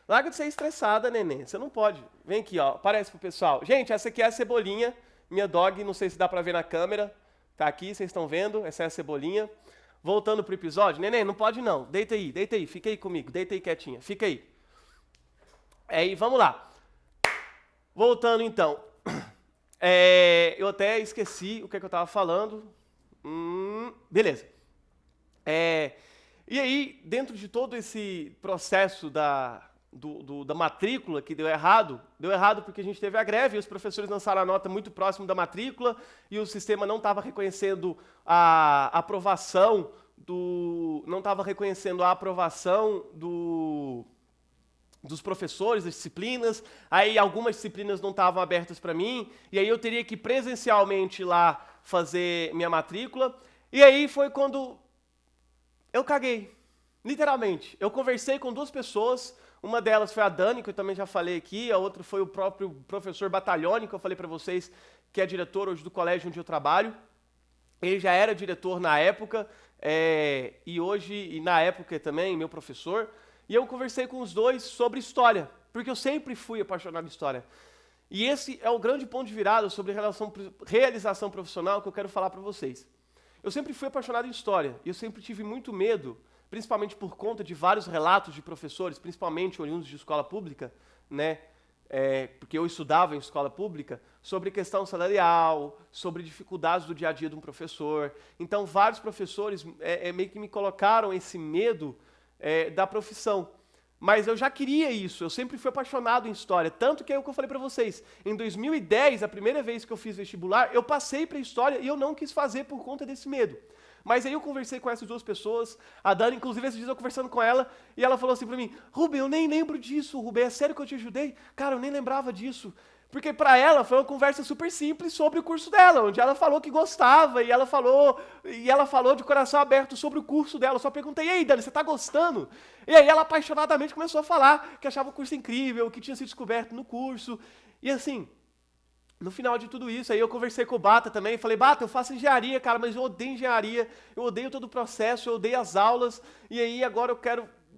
Larga de ser estressada, neném, você não pode. Vem aqui, ó, aparece pro pessoal. Gente, essa aqui é a Cebolinha, minha dog, não sei se dá para ver na câmera. Tá aqui, vocês estão vendo, essa é a Cebolinha. Voltando pro episódio, neném, não pode não, deita aí, fica aí comigo, deita aí quietinha, fica aí. E vamos lá. Voltando então. Eu até esqueci o que eu estava falando. Beleza. E aí, dentro de todo esse processo da matrícula que deu errado porque a gente teve a greve e os professores lançaram a nota muito próximo da matrícula e o sistema não estava reconhecendo a aprovação dos professores, das disciplinas, aí algumas disciplinas não estavam abertas para mim, e aí eu teria que presencialmente ir lá fazer minha matrícula, e aí foi quando eu caguei, literalmente. Eu conversei com duas pessoas, uma delas foi a Dani, que eu também já falei aqui, a outra foi o próprio professor Battaglione, que eu falei para vocês, que é diretor hoje do colégio onde eu trabalho. Ele já era diretor na época, e hoje, e na época também, meu professor. E eu conversei com os dois sobre história, porque eu sempre fui apaixonado em história. E esse é o grande ponto de virada sobre realização profissional que eu quero falar para vocês. Eu sempre fui apaixonado em história, e eu sempre tive muito medo, principalmente por conta de vários relatos de professores, principalmente oriundos de escola pública, né? Porque eu estudava em escola pública, sobre questão salarial, sobre dificuldades do dia a dia de um professor. Então, vários professores meio que me colocaram esse medo da profissão. Mas eu já queria isso, eu sempre fui apaixonado em história, tanto que é o que eu falei para vocês. Em 2010, a primeira vez que eu fiz vestibular, eu passei para história e eu não quis fazer por conta desse medo. Mas aí eu conversei com essas duas pessoas, a Dani, inclusive, esses dias eu conversando com ela, e ela falou assim pra mim, Rubem, eu nem lembro disso, Rubem, é sério que eu te ajudei? Cara, eu nem lembrava disso. Porque pra ela foi uma conversa super simples sobre o curso dela, onde ela falou que gostava, e ela falou de coração aberto sobre o curso dela. Eu só perguntei, e aí, Dani, você tá gostando? E aí ela apaixonadamente começou a falar que achava o curso incrível, que tinha sido descoberto no curso, e assim... No final de tudo isso, aí eu conversei com o Bata também, falei, Bata, eu faço engenharia, cara, mas eu odeio engenharia, eu odeio todo o processo, eu odeio as aulas, e aí agora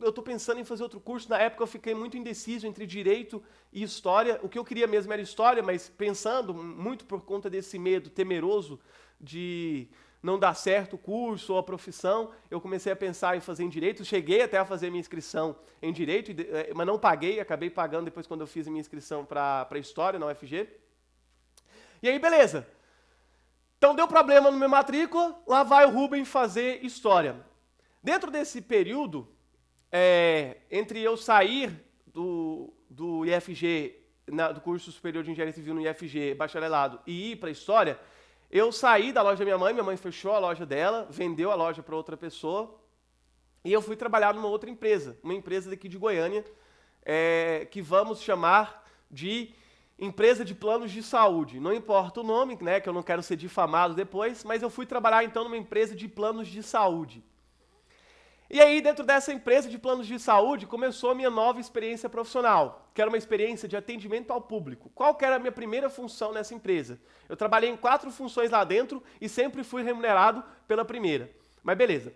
eu tô pensando em fazer outro curso. Na época eu fiquei muito indeciso entre direito e história, o que eu queria mesmo era história, mas pensando muito por conta desse medo temeroso de não dar certo o curso ou a profissão, eu comecei a pensar em fazer em direito, cheguei até a fazer minha inscrição em direito, mas não paguei, acabei pagando depois quando eu fiz a minha inscrição para história na UFG. E aí, beleza. Então, deu problema no meu matrícula, lá vai o Rubem fazer história. Dentro desse período, entre eu sair do IFG, do curso superior de engenharia civil no IFG, bacharelado, e ir para história, eu saí da loja da minha mãe fechou a loja dela, vendeu a loja para outra pessoa, e eu fui trabalhar numa outra empresa, uma empresa daqui de Goiânia, que vamos chamar de empresa de planos de saúde. Não importa o nome, né, que eu não quero ser difamado depois, mas eu fui trabalhar então numa empresa de planos de saúde. E aí, dentro dessa empresa de planos de saúde, começou a minha nova experiência profissional, que era uma experiência de atendimento ao público. Qual que era a minha primeira função nessa empresa? Eu trabalhei em 4 funções lá dentro e sempre fui remunerado pela primeira. Mas beleza.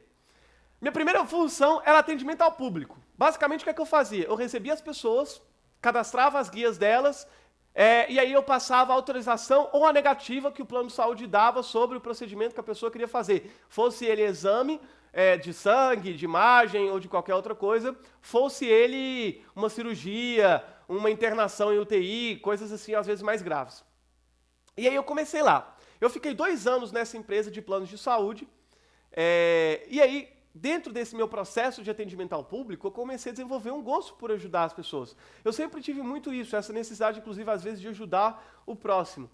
Minha primeira função era atendimento ao público. Basicamente, o que é que eu fazia? Eu recebia as pessoas, cadastrava as guias delas, e aí eu passava a autorização ou a negativa que o plano de saúde dava sobre o procedimento que a pessoa queria fazer. Fosse ele exame de sangue, de imagem ou de qualquer outra coisa, fosse ele uma cirurgia, uma internação em UTI, coisas assim, às vezes mais graves. E aí eu comecei lá. Eu fiquei 2 anos nessa empresa de planos de saúde, e aí... Dentro desse meu processo de atendimento ao público, eu comecei a desenvolver um gosto por ajudar as pessoas. Eu sempre tive muito isso, essa necessidade, inclusive, às vezes, de ajudar o próximo.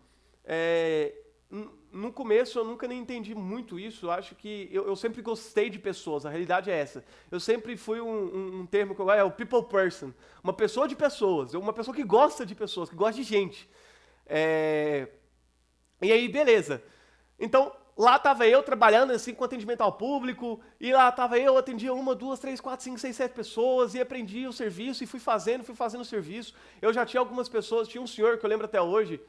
No começo, eu nunca nem entendi muito isso. Eu acho que eu sempre gostei de pessoas, a realidade é essa. Eu sempre fui um termo que eu gosto, é o people person. Uma pessoa de pessoas, uma pessoa que gosta de pessoas, que gosta de gente. E aí, beleza. Então... Lá estava eu trabalhando assim com atendimento ao público, e lá estava eu, atendia 1, 2, 3, 4, 5, 6, 7 pessoas, e aprendi o serviço, e fui fazendo o serviço. Eu já tinha algumas pessoas, tinha um senhor que eu lembro até hoje,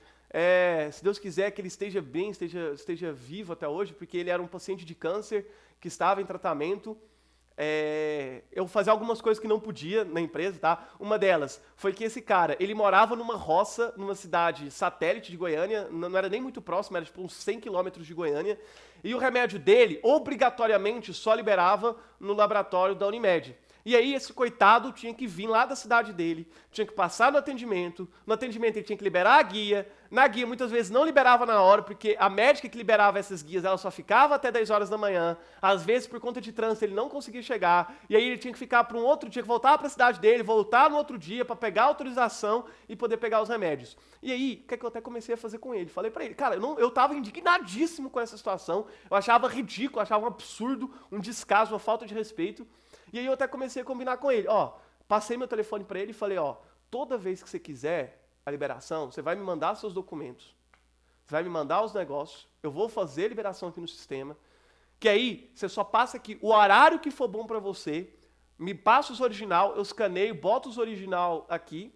se Deus quiser que ele esteja bem, esteja vivo até hoje, porque ele era um paciente de câncer que estava em tratamento. Eu fazia algumas coisas que não podia na empresa, tá? Uma delas foi que esse cara, ele morava numa roça, numa cidade satélite de Goiânia, não era nem muito próximo, era tipo uns 100 quilômetros de Goiânia, e o remédio dele, obrigatoriamente, só liberava no laboratório da Unimed. E aí esse coitado tinha que vir lá da cidade dele, tinha que passar no atendimento ele tinha que liberar a guia, na guia muitas vezes não liberava na hora, porque a médica que liberava essas guias, ela só ficava até 10 horas da manhã, às vezes por conta de trânsito ele não conseguia chegar, e aí ele tinha que ficar para um outro dia, que voltar para a cidade dele, voltar no outro dia para pegar a autorização e poder pegar os remédios. E aí, o que é que eu até comecei a fazer com ele? Falei para ele, cara, eu tava indignadíssimo com essa situação, eu achava ridículo, eu achava um absurdo, um descaso, uma falta de respeito. E aí eu até comecei a combinar com ele, passei meu telefone para ele e falei, toda vez que você quiser a liberação, você vai me mandar seus documentos, você vai me mandar os negócios, eu vou fazer a liberação aqui no sistema, que aí você só passa aqui o horário que for bom para você, me passa os original, eu escaneio, boto os original aqui,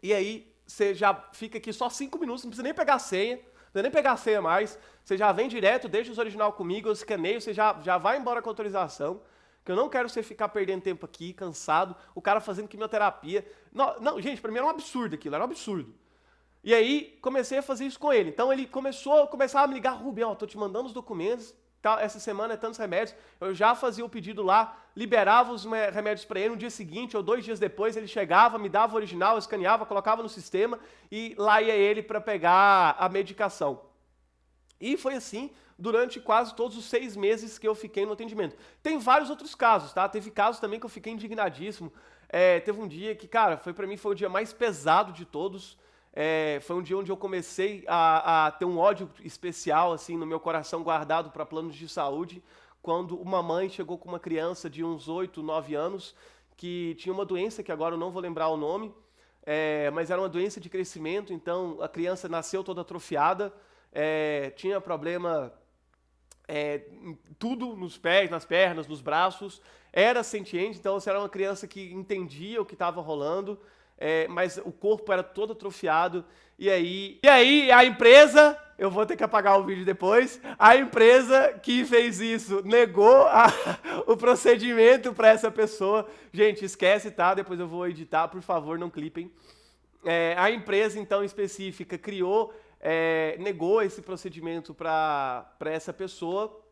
e aí você já fica aqui só 5 minutos, não precisa nem pegar a senha, não precisa nem pegar a senha mais, você já vem direto, deixa os original comigo, eu escaneio, você já vai embora com a autorização, que eu não quero você ficar perdendo tempo aqui, cansado, o cara fazendo quimioterapia. Não, gente, pra mim era um absurdo aquilo, era um absurdo. E aí, comecei a fazer isso com ele. Então, ele começava a me ligar, Rubem, tô te mandando os documentos, tá, essa semana é tantos remédios. Eu já fazia o pedido lá, liberava os remédios para ele, no dia seguinte ou 2 dias depois, ele chegava, me dava o original, eu escaneava, colocava no sistema, e lá ia ele para pegar a medicação. E foi assim durante quase todos os 6 meses que eu fiquei no atendimento. Tem vários outros casos, tá? Teve casos também que eu fiquei indignadíssimo. Teve um dia que, cara, para mim foi o dia mais pesado de todos. Foi um dia onde eu comecei a ter um ódio especial, assim, no meu coração guardado para planos de saúde, quando uma mãe chegou com uma criança de uns 8, 9 anos, que tinha uma doença, que agora eu não vou lembrar o nome, mas era uma doença de crescimento, então a criança nasceu toda atrofiada, tinha problema tudo nos pés, nas pernas, nos braços, era sentiente, então você era uma criança que entendia o que estava rolando, mas o corpo era todo atrofiado, e aí a empresa, eu vou ter que apagar o vídeo depois, a empresa que fez isso negou o procedimento para essa pessoa. Gente, esquece, tá? Depois eu vou editar, por favor, não clipem. A empresa, então, específica, negou esse procedimento para essa pessoa,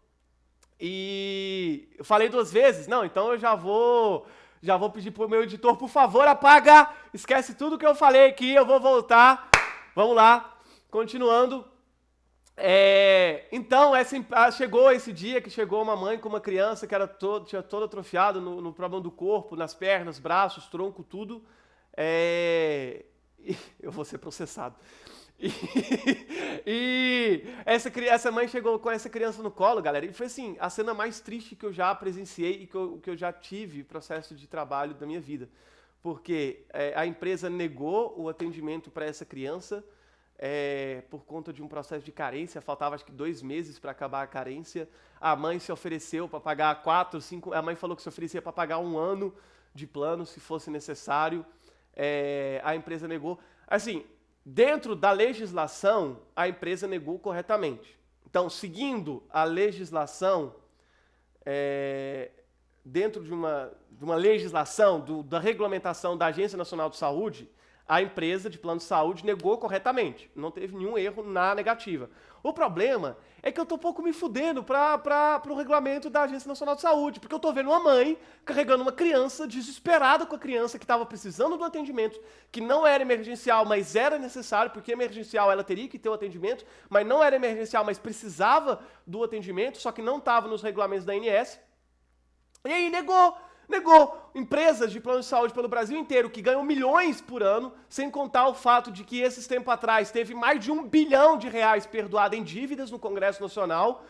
e eu falei 2 vezes, não, então eu já vou pedir pro meu editor, por favor, apaga, esquece tudo que eu falei aqui, eu vou voltar, vamos lá, continuando. Então, chegou esse dia que chegou uma mãe com uma criança que tinha todo atrofiado no problema do corpo, nas pernas, braços, tronco, tudo, eu vou ser processado. E essa mãe chegou com essa criança no colo, galera, e foi assim, a cena mais triste que eu já presenciei e que eu já tive processo de trabalho da minha vida. Porque a empresa negou o atendimento para essa criança por conta de um processo de carência, faltava acho que 2 meses para acabar a carência. A mãe se ofereceu para pagar 4, 5, a mãe falou que se oferecia para pagar 1 ano de plano, se fosse necessário. A empresa negou. Assim, dentro da legislação, a empresa negou corretamente. Então, seguindo a legislação, dentro de uma legislação, da regulamentação da Agência Nacional de Saúde, a empresa de plano de saúde negou corretamente. Não teve nenhum erro na negativa. O problema é que eu tô um pouco me fudendo para o regulamento da Agência Nacional de Saúde, porque eu tô vendo uma mãe carregando uma criança, desesperada com a criança que estava precisando do atendimento, que não era emergencial, mas era necessário, porque emergencial ela teria que ter o atendimento, mas não era emergencial, mas precisava do atendimento, só que não estava nos regulamentos da ANS. E aí negou empresas de plano de saúde pelo Brasil inteiro que ganham milhões por ano, sem contar o fato de que esses tempos atrás teve mais de R$1 bilhão perdoado em dívidas no Congresso Nacional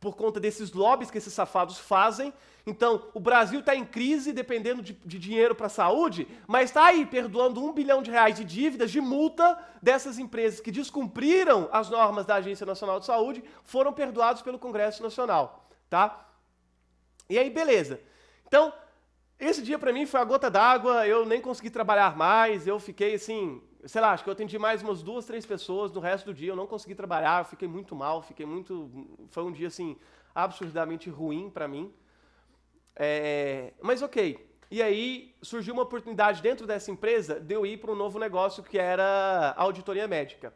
por conta desses lobbies que esses safados fazem. Então, o Brasil está em crise, dependendo de dinheiro para a saúde, mas está aí perdoando R$1 bilhão de dívidas, de multa dessas empresas que descumpriram as normas da Agência Nacional de Saúde, foram perdoados pelo Congresso Nacional, tá? E aí, beleza. Então, esse dia pra mim foi a gota d'água, eu nem consegui trabalhar mais, eu fiquei assim, sei lá, acho que eu atendi mais umas 2, 3 pessoas, no resto do dia eu não consegui trabalhar, eu fiquei muito mal, foi um dia assim, absurdamente ruim pra mim. Mas ok, e aí surgiu uma oportunidade dentro dessa empresa de eu ir para um novo negócio que era a auditoria médica.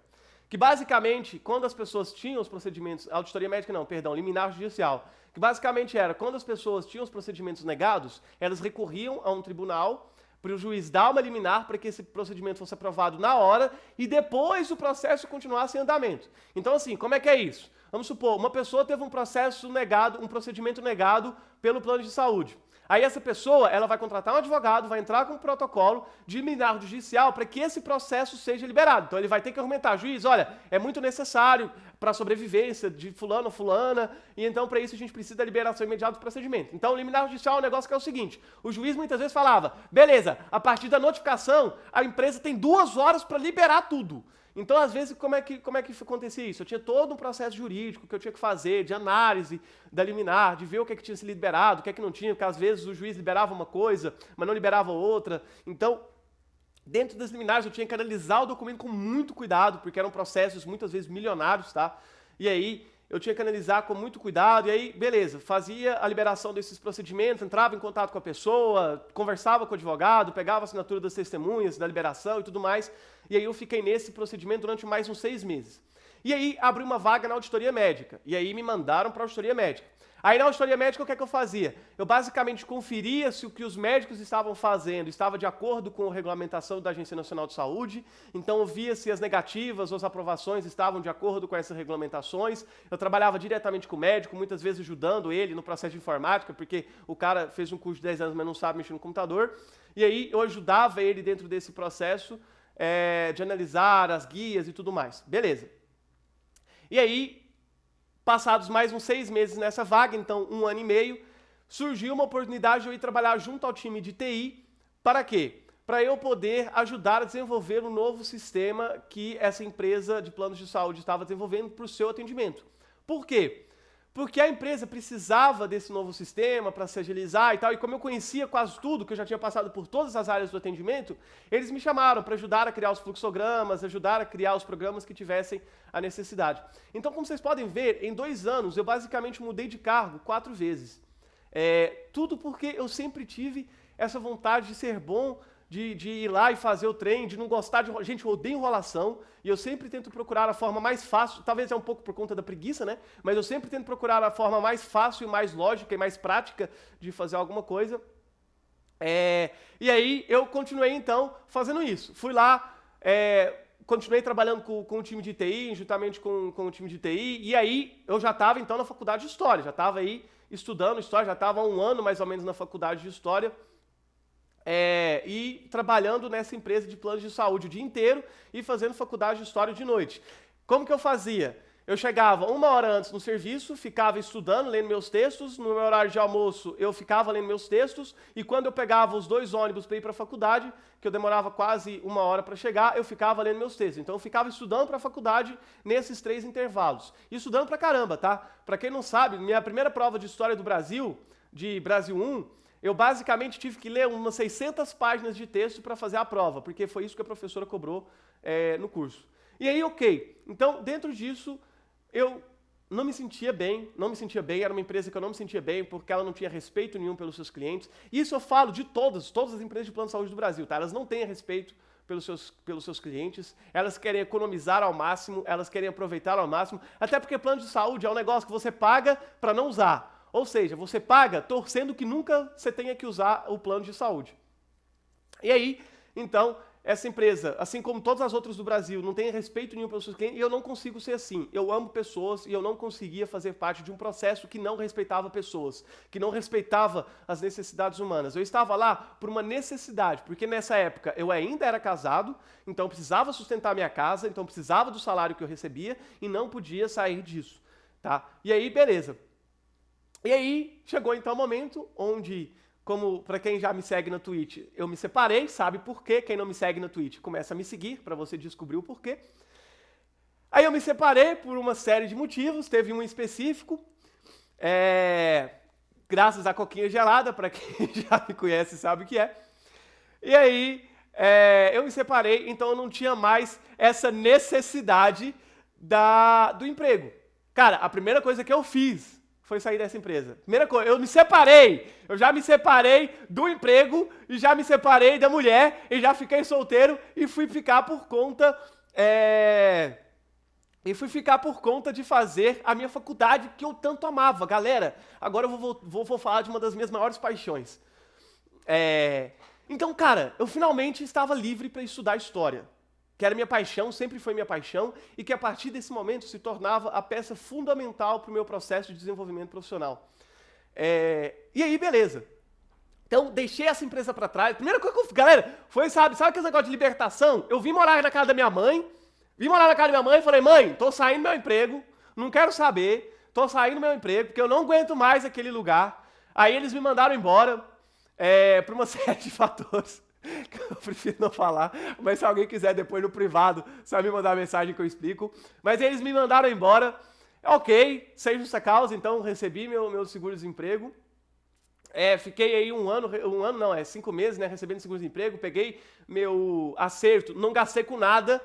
que basicamente, quando as pessoas tinham os procedimentos, auditoria médica não, perdão, liminar judicial, que basicamente era, quando as pessoas tinham os procedimentos negados, elas recorriam a um tribunal para o juiz dar uma liminar para que esse procedimento fosse aprovado na hora e depois o processo continuasse em andamento. Então, assim, como é que é isso? Vamos supor, uma pessoa teve um processo negado, um procedimento negado pelo plano de saúde. Aí essa pessoa, ela vai contratar um advogado, vai entrar com um protocolo de liminar judicial para que esse processo seja liberado. Então ele vai ter que argumentar, juiz, olha, é muito necessário para a sobrevivência de fulano ou fulana, e então para isso a gente precisa da liberação imediata do procedimento. Então o liminar judicial é um negócio que é o seguinte, o juiz muitas vezes falava, beleza, a partir da notificação, a empresa tem 2 horas para liberar tudo. Então, às vezes, como é que acontecia isso? Eu tinha todo um processo jurídico que eu tinha que fazer, de análise da liminar, de ver o que tinha se liberado, o que não tinha, porque às vezes o juiz liberava uma coisa, mas não liberava outra. Então, dentro das liminares, eu tinha que analisar o documento com muito cuidado, porque eram processos muitas vezes milionários, tá? E aí, eu tinha que analisar com muito cuidado, e aí, beleza, fazia a liberação desses procedimentos, entrava em contato com a pessoa, conversava com o advogado, pegava a assinatura das testemunhas, da liberação e tudo mais, e aí eu fiquei nesse procedimento durante mais uns 6 meses. E aí, abri uma vaga na auditoria médica, e aí me mandaram para a auditoria médica. Aí na auditoria médica, o que é que eu fazia? Eu basicamente conferia se o que os médicos estavam fazendo estava de acordo com a regulamentação da Agência Nacional de Saúde, então eu via se as negativas ou as aprovações estavam de acordo com essas regulamentações. Eu trabalhava diretamente com o médico, muitas vezes ajudando ele no processo de informática, porque o cara fez um curso de 10 anos, mas não sabe mexer no computador. E aí eu ajudava ele dentro desse processo de analisar as guias e tudo mais. Beleza. E aí, passados mais uns 6 meses nessa vaga, então 1 ano e meio, surgiu uma oportunidade de eu ir trabalhar junto ao time de TI. Para quê? Para eu poder ajudar a desenvolver um novo sistema que essa empresa de planos de saúde estava desenvolvendo para o seu atendimento. Por quê? Porque a empresa precisava desse novo sistema para se agilizar e tal, e como eu conhecia quase tudo, que eu já tinha passado por todas as áreas do atendimento, eles me chamaram para ajudar a criar os fluxogramas, ajudar a criar os programas que tivessem a necessidade. Então, como vocês podem ver, em 2 anos eu basicamente mudei de cargo 4 vezes. Tudo porque eu sempre tive essa vontade de ser bom, de ir lá e fazer o trem, de não gostar de... Gente, eu odeio enrolação e eu sempre tento procurar a forma mais fácil, talvez é um pouco por conta da preguiça, né? Mas eu sempre tento procurar a forma mais fácil, mais lógica e mais prática de fazer alguma coisa. E aí eu continuei, então, fazendo isso. Fui lá, continuei trabalhando com o time de TI, juntamente com o time de TI, e aí eu já estava, então, na faculdade de História, já estava aí estudando História, já estava há 1 ano, mais ou menos, na faculdade de História, e trabalhando nessa empresa de planos de saúde o dia inteiro e fazendo faculdade de História de noite. Como que eu fazia? Eu chegava 1 hora antes no serviço, ficava estudando, lendo meus textos, no meu horário de almoço eu ficava lendo meus textos, e quando eu pegava os 2 ônibus para ir para a faculdade, que eu demorava quase 1 hora para chegar, eu ficava lendo meus textos. Então eu ficava estudando para a faculdade nesses 3 intervalos. E estudando pra caramba, tá? Para quem não sabe, minha primeira prova de História do Brasil, de Brasil 1, eu basicamente tive que ler umas 600 páginas de texto para fazer a prova, porque foi isso que a professora cobrou no curso. E aí, ok. Então, dentro disso, eu não me sentia bem, era uma empresa que eu não me sentia bem, porque ela não tinha respeito nenhum pelos seus clientes. Isso eu falo de todas as empresas de plano de saúde do Brasil, tá? Elas não têm respeito pelos seus clientes, elas querem economizar ao máximo, elas querem aproveitar ao máximo, até porque plano de saúde é um negócio que você paga para não usar. Ou seja, você paga torcendo que nunca você tenha que usar o plano de saúde. E aí, então, essa empresa, assim como todas as outras do Brasil, não tem respeito nenhum pelos seus clientes, e eu não consigo ser assim. Eu amo pessoas e eu não conseguia fazer parte de um processo que não respeitava pessoas, que não respeitava as necessidades humanas. Eu estava lá por uma necessidade, porque nessa época eu ainda era casado, então precisava sustentar minha casa, então precisava do salário que eu recebia e não podia sair disso, tá? E aí, beleza. E aí, chegou então o momento onde, como para quem já me segue na Twitch, eu me separei, sabe por quê? Quem não me segue na Twitch, começa a me seguir, para você descobrir o porquê. Aí eu me separei por uma série de motivos, teve um específico, graças à coquinha gelada, para quem já me conhece sabe o que é. E aí, eu me separei, então eu não tinha mais essa necessidade do emprego. Cara, a primeira coisa que eu fiz foi sair dessa empresa. Primeira coisa, eu já me separei do emprego, e já me separei da mulher, e já fiquei solteiro, e fui ficar por conta E fui ficar por conta de fazer a minha faculdade que eu tanto amava. Galera, agora eu vou falar de uma das minhas maiores paixões. Então, cara, eu finalmente estava livre para estudar história, que era minha paixão, sempre foi minha paixão, e que a partir desse momento se tornava a peça fundamental para o meu processo de desenvolvimento profissional. E aí, beleza. Então, deixei essa empresa para trás. Primeira coisa que eu fiz, galera, foi, sabe aquele negócio de libertação? Eu vim morar na casa da minha mãe, e falei, mãe, tô saindo do meu emprego, não quero saber, tô saindo do meu emprego, porque eu não aguento mais aquele lugar. Aí eles me mandaram embora, por uma série de fatores que eu prefiro não falar, mas se alguém quiser depois no privado, só me mandar mensagem que eu explico. Mas eles me mandaram embora, ok, sem justa causa, então recebi meu seguro-desemprego. Fiquei aí 5 meses, né, recebendo seguro-desemprego, peguei meu acerto, não gastei com nada,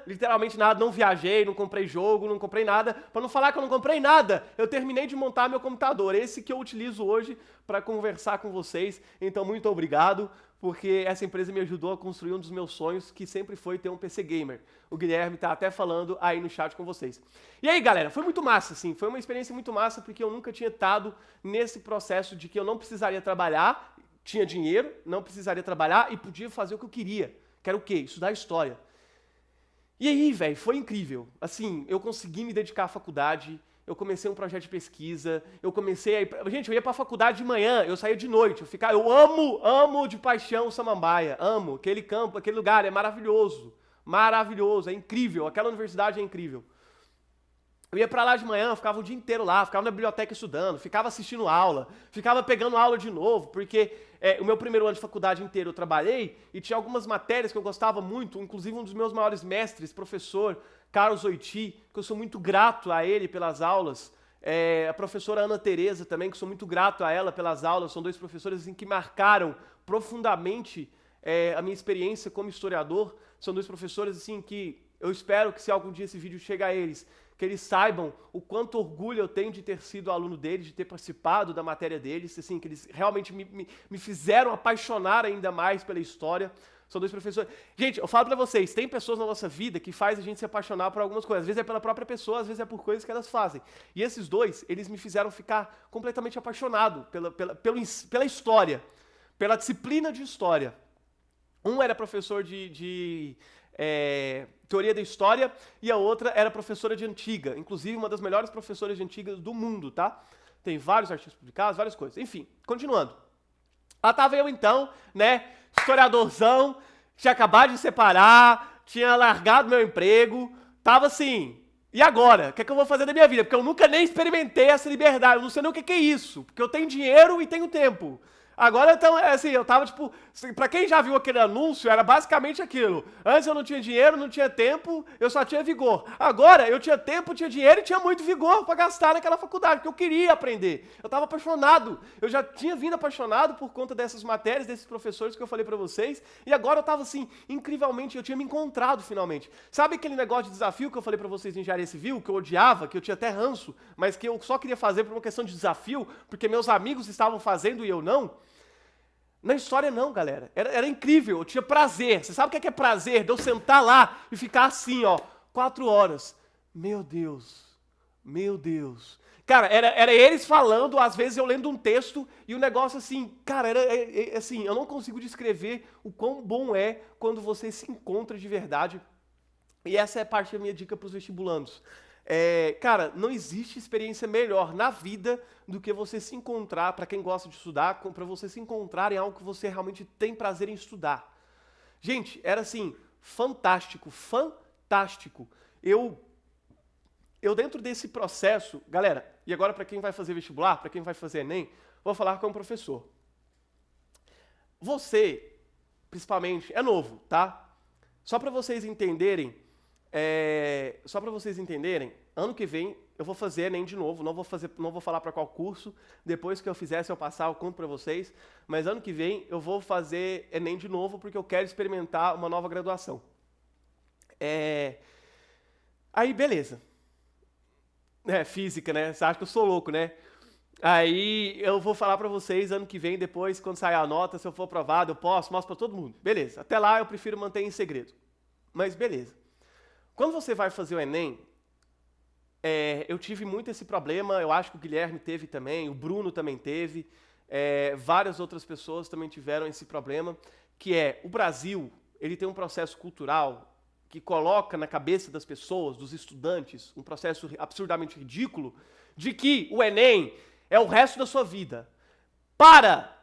literalmente nada, não viajei, não comprei jogo, não comprei nada. Para não falar que eu não comprei nada, eu terminei de montar meu computador, esse que eu utilizo hoje para conversar com vocês. Então, muito obrigado, porque essa empresa me ajudou a construir um dos meus sonhos, que sempre foi ter um PC gamer. O Guilherme tá até falando aí no chat com vocês. E aí, galera, foi muito massa, assim, foi uma experiência muito massa, porque eu nunca tinha estado nesse processo de que eu não precisaria trabalhar, tinha dinheiro, não precisaria trabalhar e podia fazer o que eu queria, que era o quê? Estudar história. E aí, velho, foi incrível. Assim, eu consegui me dedicar à faculdade, eu comecei um projeto de pesquisa, eu comecei a ir Gente, eu ia pra faculdade de manhã, eu saía de noite, eu amo de paixão Samambaia, amo, aquele campo, aquele lugar, é maravilhoso, é incrível, aquela universidade é incrível. Eu ia pra lá de manhã, ficava o dia inteiro lá, ficava na biblioteca estudando, ficava assistindo aula, ficava pegando aula de novo, porque o meu primeiro ano de faculdade inteiro eu trabalhei e tinha algumas matérias que eu gostava muito, inclusive um dos meus maiores mestres, professor Carlos Oiti, que eu sou muito grato a ele pelas aulas, a professora Ana Tereza também, que sou muito grato a ela pelas aulas, são dois professores assim, que marcaram profundamente a minha experiência como historiador, são dois professores assim que eu espero que se algum dia esse vídeo chegar a eles, que eles saibam o quanto orgulho eu tenho de ter sido aluno deles, de ter participado da matéria deles, assim, que eles realmente me fizeram apaixonar ainda mais pela história. São dois professores. Gente, eu falo pra vocês, tem pessoas na nossa vida que faz a gente se apaixonar por algumas coisas. Às vezes é pela própria pessoa, às vezes é por coisas que elas fazem. E esses dois, eles me fizeram ficar completamente apaixonado pela história, pela disciplina de história. Um era professor de teoria da história e a outra era professora de antiga, inclusive uma das melhores professoras de antiga do mundo, tá? Tem vários artigos publicados, várias coisas. Enfim, continuando. Lá tava eu então, né, historiadorzão, tinha acabado de separar, tinha largado meu emprego, tava assim, e agora? O que é que eu vou fazer da minha vida? Porque eu nunca nem experimentei essa liberdade, eu não sei nem o que é isso, porque eu tenho dinheiro e tenho tempo. Agora, então, assim, eu tava, tipo, pra quem já viu aquele anúncio, era basicamente aquilo. Antes eu não tinha dinheiro, não tinha tempo, eu só tinha vigor. Agora, eu tinha tempo, tinha dinheiro e tinha muito vigor pra gastar naquela faculdade, porque eu queria aprender. Eu tava apaixonado. Eu já tinha vindo apaixonado por conta dessas matérias, desses professores que eu falei pra vocês, e agora eu tava, assim, incrivelmente, eu tinha me encontrado finalmente. Sabe aquele negócio de desafio que eu falei pra vocês em engenharia civil, que eu odiava, que eu tinha até ranço, mas que eu só queria fazer por uma questão de desafio, porque meus amigos estavam fazendo e eu não? Na história não, galera. Era incrível, eu tinha prazer. Você sabe o que é prazer? De eu sentar lá e ficar assim, ó, 4 horas. Meu Deus. Cara, era eles falando, às vezes eu lendo um texto e o negócio assim, cara, assim, eu não consigo descrever o quão bom é quando você se encontra de verdade. E essa é parte da minha dica para os vestibulandos. Cara, não existe experiência melhor na vida do que você se encontrar, para quem gosta de estudar, para você se encontrar em algo que você realmente tem prazer em estudar. Gente, era assim, fantástico. Eu dentro desse processo, galera, e agora para quem vai fazer vestibular, para quem vai fazer Enem, vou falar como professor. Você, principalmente, é novo, tá? Só para vocês entenderem, ano que vem eu vou fazer Enem de novo, não vou falar para qual curso, depois que eu fizer, se eu passar, eu conto para vocês, mas ano que vem eu vou fazer Enem de novo porque eu quero experimentar uma nova graduação. Aí, beleza. Física, né? Você acha que eu sou louco, né? Aí eu vou falar para vocês ano que vem, depois, quando sair a nota, se eu for aprovado, eu mostro para todo mundo. Beleza. Até lá eu prefiro manter em segredo. Mas beleza. Quando você vai fazer o Enem, eu tive muito esse problema, eu acho que o Guilherme teve também, o Bruno também teve, várias outras pessoas também tiveram esse problema, que é, o Brasil, ele tem um processo cultural que coloca na cabeça das pessoas, dos estudantes, um processo absurdamente ridículo, de que o Enem é o resto da sua vida. Para!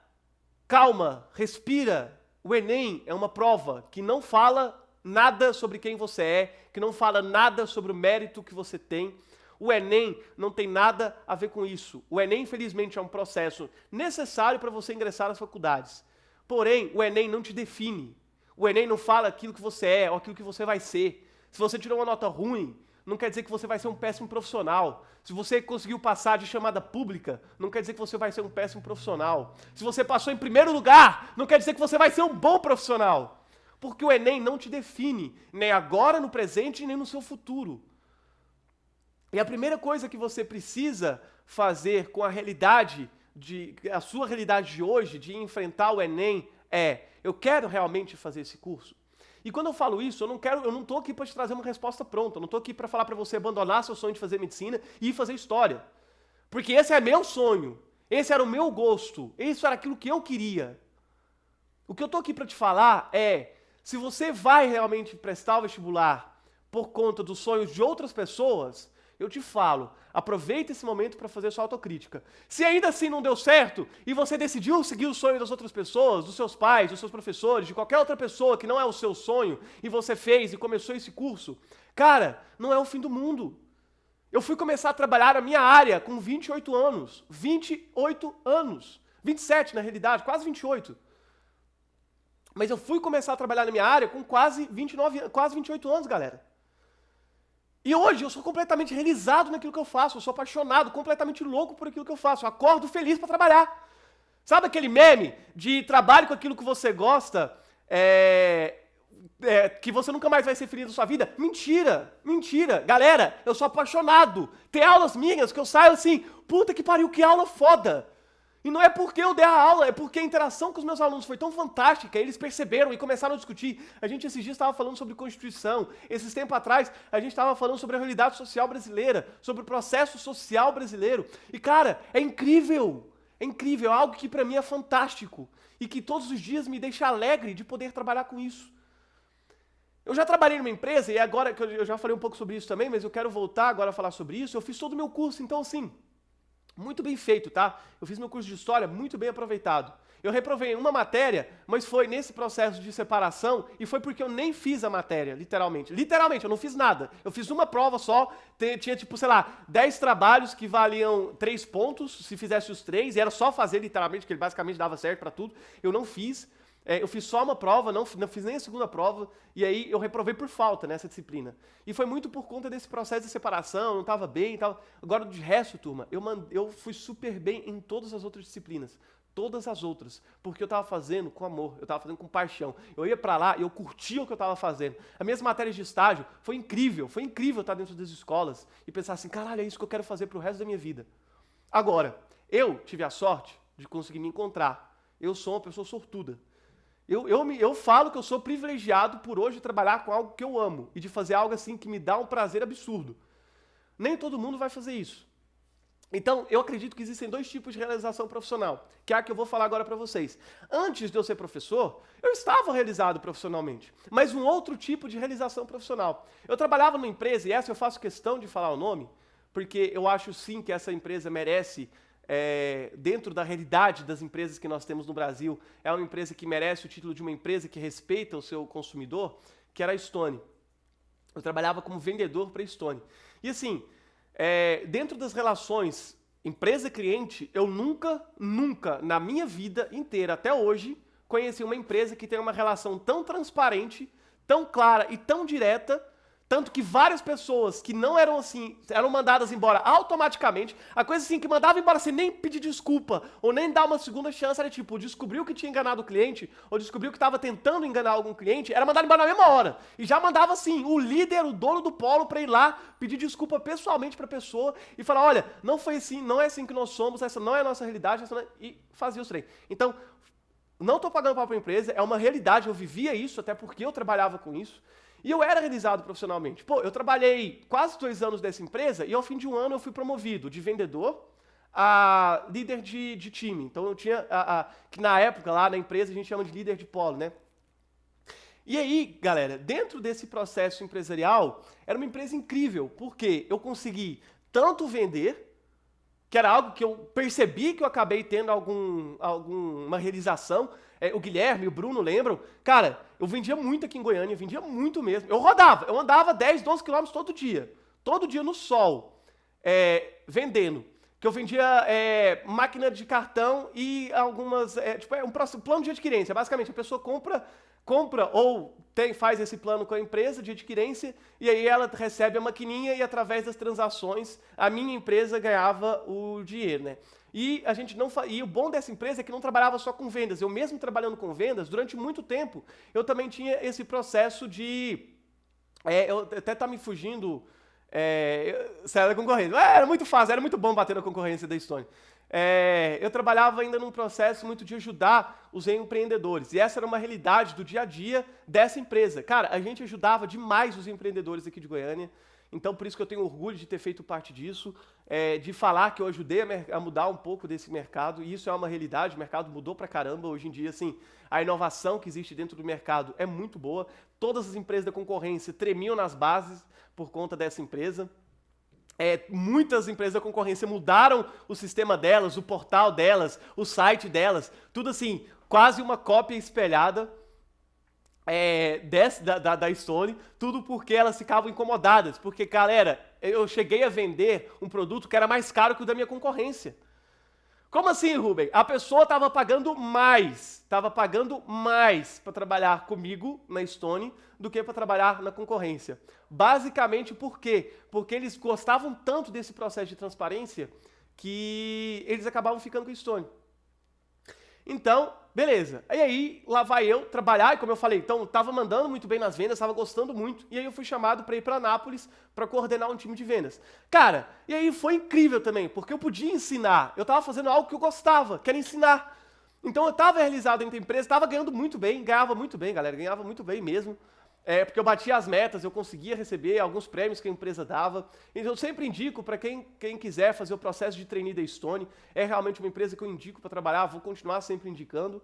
Calma, respira. O Enem é uma prova que não fala nada sobre quem você é, que não fala nada sobre o mérito que você tem. O Enem não tem nada a ver com isso. O Enem, infelizmente, é um processo necessário para você ingressar nas faculdades. Porém, o Enem não te define. O Enem não fala aquilo que você é ou aquilo que você vai ser. Se você tirou uma nota ruim, não quer dizer que você vai ser um péssimo profissional. Se você conseguiu passar de chamada pública, não quer dizer que você vai ser um péssimo profissional. Se você passou em primeiro lugar, não quer dizer que você vai ser um bom profissional. Porque o Enem não te define, nem agora, no presente, nem no seu futuro. E a primeira coisa que você precisa fazer com a sua realidade de hoje, de enfrentar o Enem, eu quero realmente fazer esse curso? E quando eu falo isso, eu não estou aqui para te trazer uma resposta pronta, eu não estou aqui para falar para você abandonar seu sonho de fazer medicina e ir fazer história. Porque esse é meu sonho, esse era o meu gosto, isso era aquilo que eu queria. O que eu estou aqui para te falar se você vai realmente prestar o vestibular por conta dos sonhos de outras pessoas, eu te falo, aproveita esse momento para fazer sua autocrítica. Se ainda assim não deu certo e você decidiu seguir o sonho das outras pessoas, dos seus pais, dos seus professores, de qualquer outra pessoa que não é o seu sonho e você fez e começou esse curso, cara, não é o fim do mundo. Eu fui começar a trabalhar na minha área com 28 anos. 28 anos. 27 na realidade, quase 28. Mas eu fui começar a trabalhar na minha área com quase 28 anos, galera. E hoje eu sou completamente realizado naquilo que eu faço, eu sou apaixonado, completamente louco por aquilo que eu faço, eu acordo feliz para trabalhar. Sabe aquele meme de trabalho com aquilo que você gosta, que você nunca mais vai ser feliz na sua vida? Mentira, mentira. Galera, eu sou apaixonado. Tem aulas minhas que eu saio assim, puta que pariu, que aula foda. E não é porque eu dei a aula, é porque a interação com os meus alunos foi tão fantástica, eles perceberam e começaram a discutir. A gente esses dias estava falando sobre Constituição, esses tempos atrás a gente estava falando sobre a realidade social brasileira, sobre o processo social brasileiro. E cara, é incrível, é algo que para mim é fantástico e que todos os dias me deixa alegre de poder trabalhar com isso. Eu já trabalhei numa empresa e agora, que eu já falei um pouco sobre isso também, mas eu quero voltar agora a falar sobre isso, eu fiz todo o meu curso, então assim... Muito bem feito, tá? Eu fiz meu curso de História muito bem aproveitado. Eu reprovei em uma matéria, mas foi nesse processo de separação e foi porque eu nem fiz a matéria, literalmente. Literalmente, eu não fiz nada. Eu fiz uma prova só, tinha tipo, sei lá, 10 trabalhos que valiam 3 pontos, se fizesse os 3, e era só fazer literalmente, que ele basicamente dava certo pra tudo. Eu não fiz. Eu fiz só uma prova, não fiz nem a segunda prova, e aí eu reprovei por falta nessa disciplina. E foi muito por conta desse processo de separação, não estava bem e tal. Agora, de resto, turma, eu fui super bem em todas as outras disciplinas. Todas as outras. Porque eu estava fazendo com amor, eu estava fazendo com paixão. Eu ia para lá e eu curtia o que eu estava fazendo. As minhas matérias de estágio, foi incrível estar dentro das escolas e pensar assim, caralho, é isso que eu quero fazer pro resto da minha vida. Agora, eu tive a sorte de conseguir me encontrar. Eu sou uma pessoa sortuda. Eu falo que eu sou privilegiado por hoje trabalhar com algo que eu amo e de fazer algo assim que me dá um prazer absurdo. Nem todo mundo vai fazer isso. Então, eu acredito que existem 2 tipos de realização profissional, que é a que eu vou falar agora para vocês. Antes de eu ser professor, eu estava realizado profissionalmente, mas um outro tipo de realização profissional. Eu trabalhava numa empresa, e essa eu faço questão de falar o nome, porque eu acho sim que essa empresa merece... dentro da realidade das empresas que nós temos no Brasil, é uma empresa que merece o título de uma empresa que respeita o seu consumidor, que era a Stone. Eu trabalhava como vendedor para a Stone. E assim, dentro das relações empresa-cliente, eu nunca, na minha vida inteira, até hoje, conheci uma empresa que tem uma relação tão transparente, tão clara e tão direta. Tanto que várias pessoas que não eram assim, eram mandadas embora automaticamente. A coisa assim que mandava embora sem nem pedir desculpa, ou nem dar uma segunda chance, era tipo, descobriu que tinha enganado o cliente, ou descobriu que estava tentando enganar algum cliente, era mandado embora na mesma hora. E já mandava assim, o líder, o dono do polo, para ir lá pedir desculpa pessoalmente para a pessoa e falar, olha, não foi assim, não é assim que nós somos, essa não é a nossa realidade, e fazia os trem. Então, não estou pagando pau para a empresa, é uma realidade, eu vivia isso, até porque eu trabalhava com isso. E eu era realizado profissionalmente. Pô, eu trabalhei quase 2 anos dessa empresa e ao fim de um ano eu fui promovido de vendedor a líder de time. Então eu tinha, que na época lá na empresa a gente chama de líder de polo, né? E aí, galera, dentro desse processo empresarial, era uma empresa incrível, porque eu consegui tanto vender, que era algo que eu percebi que eu acabei tendo alguma realização. O Guilherme, o Bruno lembram? Cara, eu vendia muito aqui em Goiânia, vendia muito mesmo. Eu andava 10, 12 quilômetros todo dia no sol, vendendo. Que eu vendia máquina de cartão e algumas, um plano de adquirência. Basicamente, a pessoa compra ou faz esse plano com a empresa de adquirência e aí ela recebe a maquininha e através das transações a minha empresa ganhava o dinheiro, né? E o bom dessa empresa é que não trabalhava só com vendas. Eu mesmo trabalhando com vendas, durante muito tempo, eu também tinha esse processo de eu até tá me fugindo sair da concorrência. Era muito fácil, era muito bom bater na concorrência da Estônia. Eu trabalhava ainda num processo muito de ajudar os empreendedores. E essa era uma realidade do dia a dia dessa empresa. Cara, a gente ajudava demais os empreendedores aqui de Goiânia. Então, por isso que eu tenho orgulho de ter feito parte disso, de falar que eu ajudei a mudar um pouco desse mercado. E isso é uma realidade, o mercado mudou pra caramba. Hoje em dia, assim, a inovação que existe dentro do mercado é muito boa. Todas as empresas da concorrência tremiam nas bases por conta dessa empresa. Muitas empresas da concorrência mudaram o sistema delas, o portal delas, o site delas, tudo assim, quase uma cópia espelhada da Stone, tudo porque elas ficavam incomodadas, porque, galera, eu cheguei a vender um produto que era mais caro que o da minha concorrência. Como assim, Rubem? A pessoa estava pagando mais para trabalhar comigo na Stone do que para trabalhar na concorrência. Basicamente por quê? Porque eles gostavam tanto desse processo de transparência que eles acabavam ficando com a Stone. Então, beleza. E aí, lá vai eu trabalhar, e como eu falei, então, estava mandando muito bem nas vendas, estava gostando muito, e aí eu fui chamado para ir para Anápolis para coordenar um time de vendas. Cara, e aí foi incrível também, porque eu podia ensinar, eu estava fazendo algo que eu gostava, que era ensinar. Então eu estava realizado dentro da empresa, estava ganhando muito bem, ganhava muito bem, galera, ganhava muito bem mesmo. Porque eu batia as metas, eu conseguia receber alguns prêmios que a empresa dava. Então eu sempre indico para quem quiser fazer o processo de trainee da Stone. É realmente uma empresa que eu indico para trabalhar, vou continuar sempre indicando.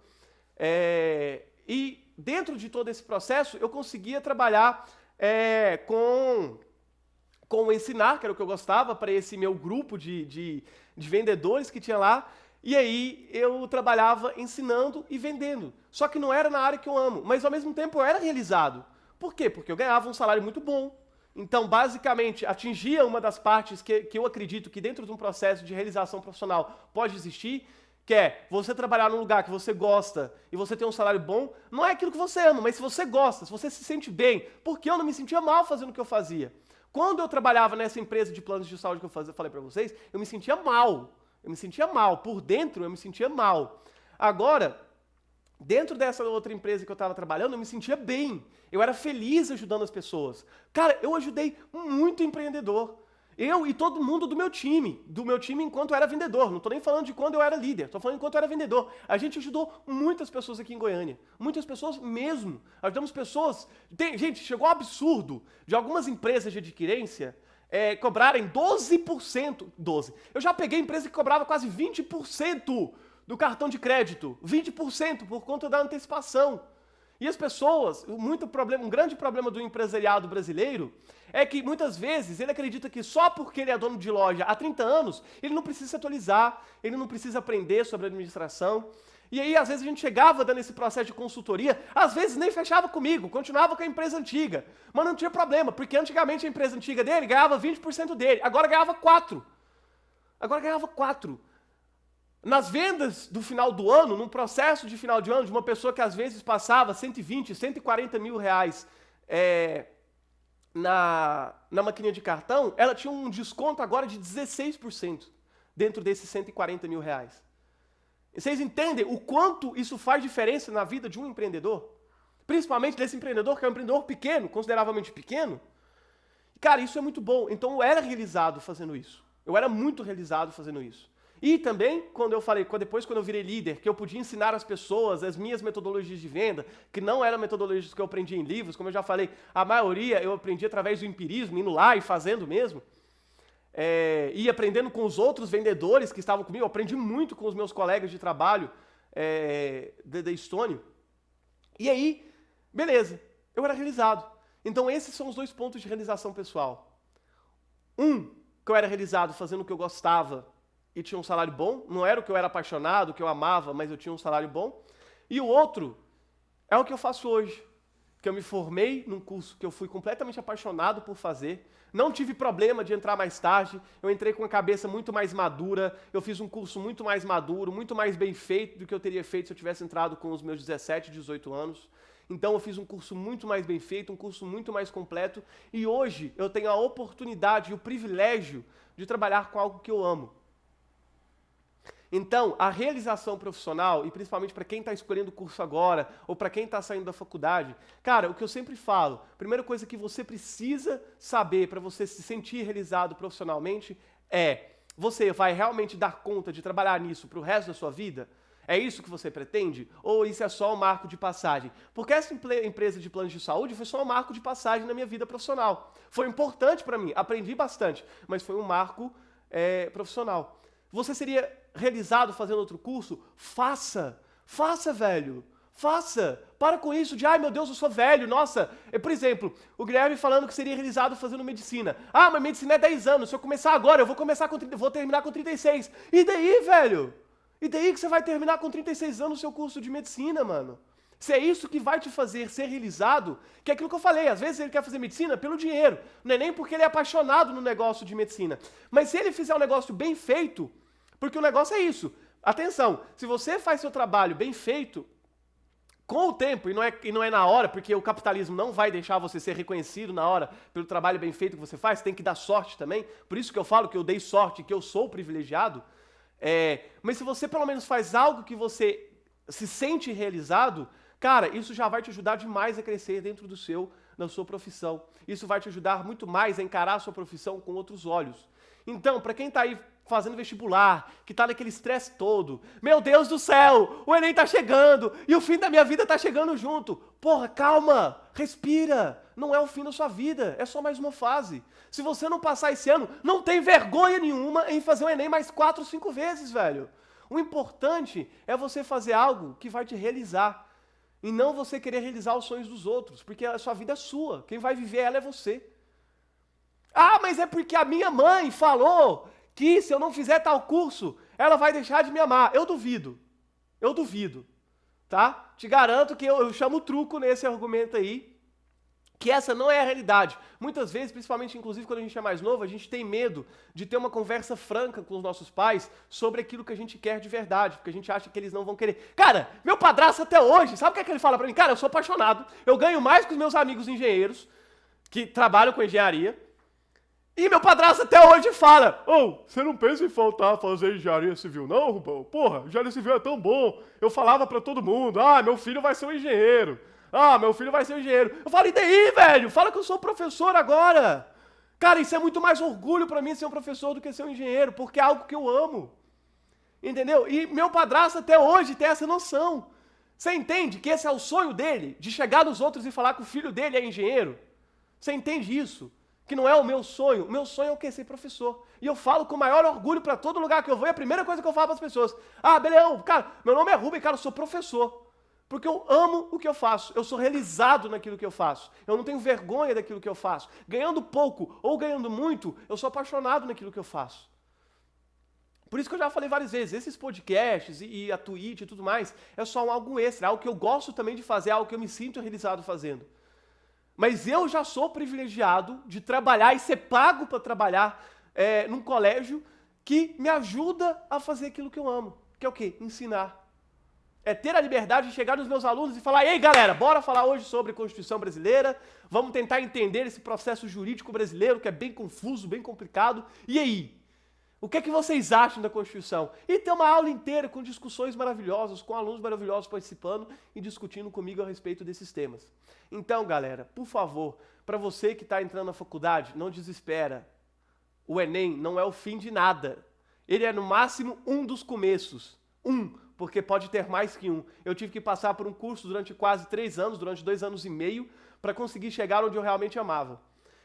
E dentro de todo esse processo, eu conseguia trabalhar com o ensinar, que era o que eu gostava, para esse meu grupo de vendedores que tinha lá. E aí eu trabalhava ensinando e vendendo. Só que não era na área que eu amo, mas ao mesmo tempo eu era realizado. Por quê? Porque eu ganhava um salário muito bom. Então, basicamente, atingia uma das partes que eu acredito que dentro de um processo de realização profissional pode existir, que é você trabalhar num lugar que você gosta e você ter um salário bom, não é aquilo que você ama, mas se você gosta, se você se sente bem, porque eu não me sentia mal fazendo o que eu fazia. Quando eu trabalhava nessa empresa de planos de saúde que eu falei pra vocês, eu me sentia mal. Eu me sentia mal. Por dentro, eu me sentia mal. Agora, dentro dessa outra empresa que eu estava trabalhando, eu me sentia bem. Eu era feliz ajudando as pessoas. Cara, eu ajudei muito empreendedor. Eu e todo mundo do meu time enquanto eu era vendedor. Não estou nem falando de quando eu era líder, estou falando enquanto eu era vendedor. A gente ajudou muitas pessoas aqui em Goiânia. Muitas pessoas mesmo. Ajudamos pessoas... Gente, chegou um absurdo de algumas empresas de adquirência cobrarem 12%. 12%. Eu já peguei empresa que cobrava quase 20% do cartão de crédito. 20% por conta da antecipação. E as pessoas, um grande problema do empresariado brasileiro é que muitas vezes ele acredita que só porque ele é dono de loja há 30 anos, ele não precisa se atualizar, ele não precisa aprender sobre administração. E aí, às vezes, a gente chegava dando esse processo de consultoria, às vezes nem fechava comigo, continuava com a empresa antiga. Mas não tinha problema, porque antigamente a empresa antiga dele ganhava 20% dele, agora ganhava 4%. Agora ganhava 4%. Nas vendas do final do ano, num processo de final de ano, de uma pessoa que às vezes passava 120, 140 mil reais na maquininha de cartão, ela tinha um desconto agora de 16% dentro desses 140 mil reais. Vocês entendem o quanto isso faz diferença na vida de um empreendedor? Principalmente desse empreendedor que é um empreendedor pequeno, consideravelmente pequeno. Cara, isso é muito bom. Então eu era realizado fazendo isso. Eu era muito realizado fazendo isso. E também, depois quando eu virei líder, que eu podia ensinar as pessoas as minhas metodologias de venda, que não eram metodologias que eu aprendi em livros, como eu já falei, a maioria eu aprendi através do empirismo, indo lá e fazendo mesmo, e aprendendo com os outros vendedores que estavam comigo. Eu aprendi muito com os meus colegas de trabalho da Estônia. E aí, beleza, eu era realizado. Então esses são os 2 pontos de realização pessoal. Que eu era realizado fazendo o que eu gostava e tinha um salário bom. Não era o que eu era apaixonado, o que eu amava, mas eu tinha um salário bom. E o outro é o que eu faço hoje. Que eu me formei num curso que eu fui completamente apaixonado por fazer. Não tive problema de entrar mais tarde. Eu entrei com a cabeça muito mais madura. Eu fiz um curso muito mais maduro, muito mais bem feito do que eu teria feito se eu tivesse entrado com os meus 17, 18 anos. Então eu fiz um curso muito mais bem feito, um curso muito mais completo. E hoje eu tenho a oportunidade e o privilégio de trabalhar com algo que eu amo. Então, a realização profissional, e principalmente para quem está escolhendo o curso agora, ou para quem está saindo da faculdade, cara, o que eu sempre falo, a primeira coisa que você precisa saber para você se sentir realizado profissionalmente você vai realmente dar conta de trabalhar nisso para o resto da sua vida? É isso que você pretende? Ou isso é só um marco de passagem? Porque essa empresa de planos de saúde foi só um marco de passagem na minha vida profissional. Foi importante para mim, aprendi bastante, mas foi um marco profissional. Você seria realizado fazendo outro curso? Faça! Faça, velho! Faça! Para com isso de, ai meu Deus, eu sou velho, nossa! Por exemplo, o Guilherme falando que seria realizado fazendo medicina. Ah, mas medicina é 10 anos, se eu começar agora, eu vou terminar com 36. E daí, velho? E daí que você vai terminar com 36 anos o seu curso de medicina, mano? Se é isso que vai te fazer ser realizado, que é aquilo que eu falei, às vezes ele quer fazer medicina pelo dinheiro, não é nem porque ele é apaixonado no negócio de medicina. Mas se ele fizer um negócio bem feito, porque o negócio é isso, atenção, se você faz seu trabalho bem feito, com o tempo, e não é na hora, porque o capitalismo não vai deixar você ser reconhecido na hora pelo trabalho bem feito que você faz, tem que dar sorte também, por isso que eu falo que eu dei sorte, que eu sou privilegiado, mas se você pelo menos faz algo que você se sente realizado, cara, isso já vai te ajudar demais a crescer dentro da sua profissão. Isso vai te ajudar muito mais a encarar a sua profissão com outros olhos. Então, para quem tá aí fazendo vestibular, que tá naquele estresse todo, meu Deus do céu, o Enem tá chegando e o fim da minha vida tá chegando junto. Porra, calma, respira, não é o fim da sua vida, é só mais uma fase. Se você não passar esse ano, não tem vergonha nenhuma em fazer o Enem mais 4 ou 5 vezes, velho. O importante é você fazer algo que vai te realizar. E não você querer realizar os sonhos dos outros, porque a sua vida é sua. Quem vai viver ela é você. Ah, mas é porque a minha mãe falou que se eu não fizer tal curso, ela vai deixar de me amar. Eu duvido. Eu duvido. Tá? Te garanto que eu chamo truco nesse argumento aí, que essa não é a realidade. Muitas vezes, principalmente inclusive quando a gente é mais novo, a gente tem medo de ter uma conversa franca com os nossos pais sobre aquilo que a gente quer de verdade, porque a gente acha que eles não vão querer. Cara, meu padrasto até hoje, sabe o que ele fala pra mim? Cara, eu sou apaixonado, eu ganho mais que os meus amigos engenheiros, que trabalham com engenharia, e meu padrasto até hoje fala, você não pensa em faltar a fazer engenharia civil não, Rubão? Porra, engenharia civil é tão bom. Eu falava pra todo mundo, meu filho vai ser um engenheiro. Meu filho vai ser um engenheiro. Eu falo, e daí, velho? Fala que eu sou professor agora. Cara, isso é muito mais orgulho pra mim ser um professor do que ser um engenheiro, porque é algo que eu amo. Entendeu? E meu padrasto até hoje tem essa noção. Você entende que esse é o sonho dele, de chegar nos outros e falar que o filho dele é engenheiro? Você entende isso? Que não é o meu sonho. O meu sonho é o quê? Ser professor. E eu falo com o maior orgulho pra todo lugar que eu vou, e a primeira coisa que eu falo pras pessoas, Beleão, cara, meu nome é Rubem, cara, eu sou professor. Porque eu amo o que eu faço, eu sou realizado naquilo que eu faço, eu não tenho vergonha daquilo que eu faço. Ganhando pouco ou ganhando muito, eu sou apaixonado naquilo que eu faço. Por isso que eu já falei várias vezes, esses podcasts e a Twitch e tudo mais, é só algo extra, algo que eu gosto também de fazer, algo que eu me sinto realizado fazendo. Mas eu já sou privilegiado de trabalhar e ser pago para trabalhar num colégio que me ajuda a fazer aquilo que eu amo, que é o quê? Ensinar. É ter a liberdade de chegar nos meus alunos e falar, ei galera, bora falar hoje sobre Constituição Brasileira, vamos tentar entender esse processo jurídico brasileiro que é bem confuso, bem complicado, e aí? O que é que vocês acham da Constituição? E ter uma aula inteira com discussões maravilhosas, com alunos maravilhosos participando e discutindo comigo a respeito desses temas. Então galera, por favor, para você que está entrando na faculdade, não desespera, o Enem não é o fim de nada. ele é no máximo um dos começos. Porque pode ter mais que um. Eu tive que passar por um curso durante quase 3 anos, durante 2 anos e meio, para conseguir chegar onde eu realmente amava.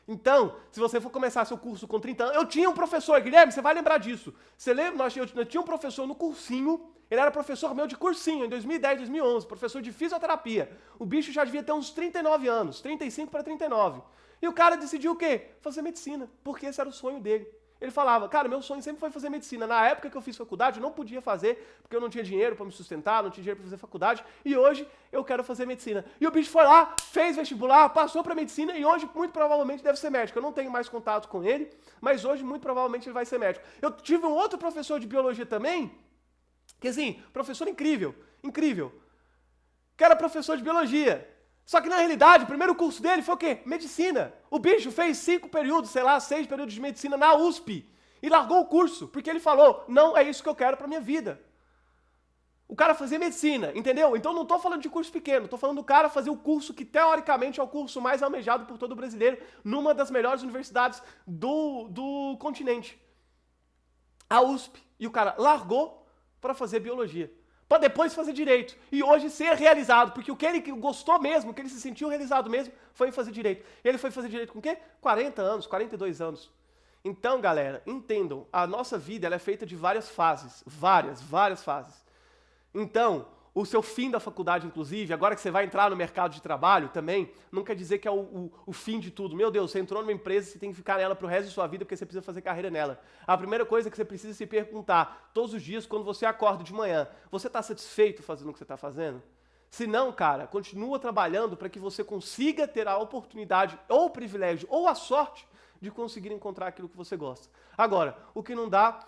Então, se você for começar seu curso com 30 anos... Eu tinha um professor, Guilherme, você vai lembrar disso. Você lembra? Eu tinha um professor no cursinho, ele era professor meu de cursinho, em 2010, 2011, professor de fisioterapia. O bicho já devia ter uns 39 anos, 35 para 39. E o cara decidiu o quê? Fazer medicina, porque esse era o sonho dele. Ele falava, cara, meu sonho sempre foi fazer medicina. Na época que eu fiz faculdade, eu não podia fazer, porque eu não tinha dinheiro para me sustentar, não tinha dinheiro para fazer faculdade, e hoje eu quero fazer medicina. E o bicho foi lá, fez vestibular, passou para medicina, e hoje, muito provavelmente, deve ser médico. Eu não tenho mais contato com ele, mas hoje, muito provavelmente, ele vai ser médico. Eu tive um outro professor de biologia também, que assim, professor incrível, que era professor de biologia. Só que na realidade, o primeiro curso dele foi o quê? Medicina. O bicho fez 5 períodos, 6 períodos de medicina na USP e largou o curso, porque ele falou, não é isso que eu quero pra minha vida. O cara fazia medicina, entendeu? Então não tô falando de curso pequeno, tô falando do cara fazer o curso que teoricamente é o curso mais almejado por todo brasileiro, numa das melhores universidades do continente. A USP. E o cara largou pra fazer biologia. Para depois fazer direito. E hoje ser realizado. Porque o que ele gostou mesmo, o que ele se sentiu realizado mesmo, foi fazer direito. Ele foi fazer direito com o quê? 40 anos, 42 anos. Então, galera, entendam, a nossa vida ela é feita de várias fases. Várias fases. Então, o seu fim da faculdade, inclusive, agora que você vai entrar no mercado de trabalho também, não quer dizer que é o fim de tudo. Meu Deus, você entrou numa empresa, você tem que ficar nela pro resto de sua vida porque você precisa fazer carreira nela. A primeira coisa que você precisa se perguntar todos os dias quando você acorda de manhã, você está satisfeito fazendo o que você está fazendo? Se não, cara, continua trabalhando para que você consiga ter a oportunidade, ou o privilégio, ou a sorte de conseguir encontrar aquilo que você gosta. Agora, o que não dá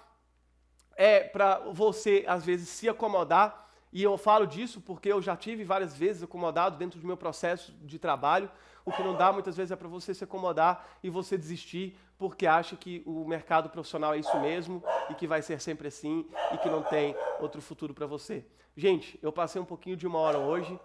é para você, às vezes, se acomodar. E eu falo disso porque eu já tive várias vezes acomodado dentro do meu processo de trabalho. O que não dá muitas vezes é para você se acomodar e você desistir porque acha que o mercado profissional é isso mesmo e que vai ser sempre assim e que não tem outro futuro para você. Gente, eu passei um pouquinho de 1 hora hoje,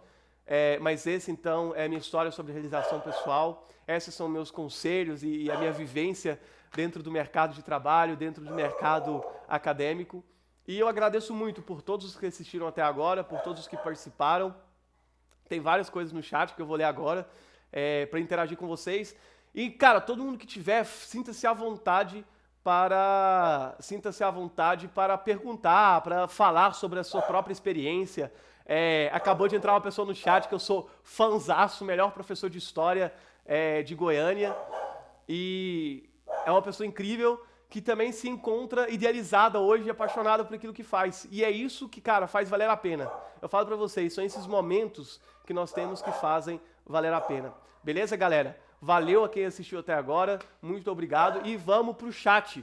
mas esse então é a minha história sobre realização pessoal. Esses são meus conselhos e a minha vivência dentro do mercado de trabalho, dentro do mercado acadêmico. E eu agradeço muito por todos os que assistiram até agora, por todos os que participaram. Tem várias coisas no chat que eu vou ler agora para interagir com vocês. E, cara, todo mundo que tiver, sinta-se à vontade para perguntar, para falar sobre a sua própria experiência. Acabou de entrar uma pessoa no chat que eu sou fanzaço, melhor professor de história de Goiânia. E é uma pessoa incrível que também se encontra idealizada hoje e apaixonada por aquilo que faz. E é isso que, cara, faz valer a pena. Eu falo pra vocês, são esses momentos que nós temos que fazem valer a pena. Beleza, galera? Valeu a quem assistiu até agora, muito obrigado e vamos pro chat.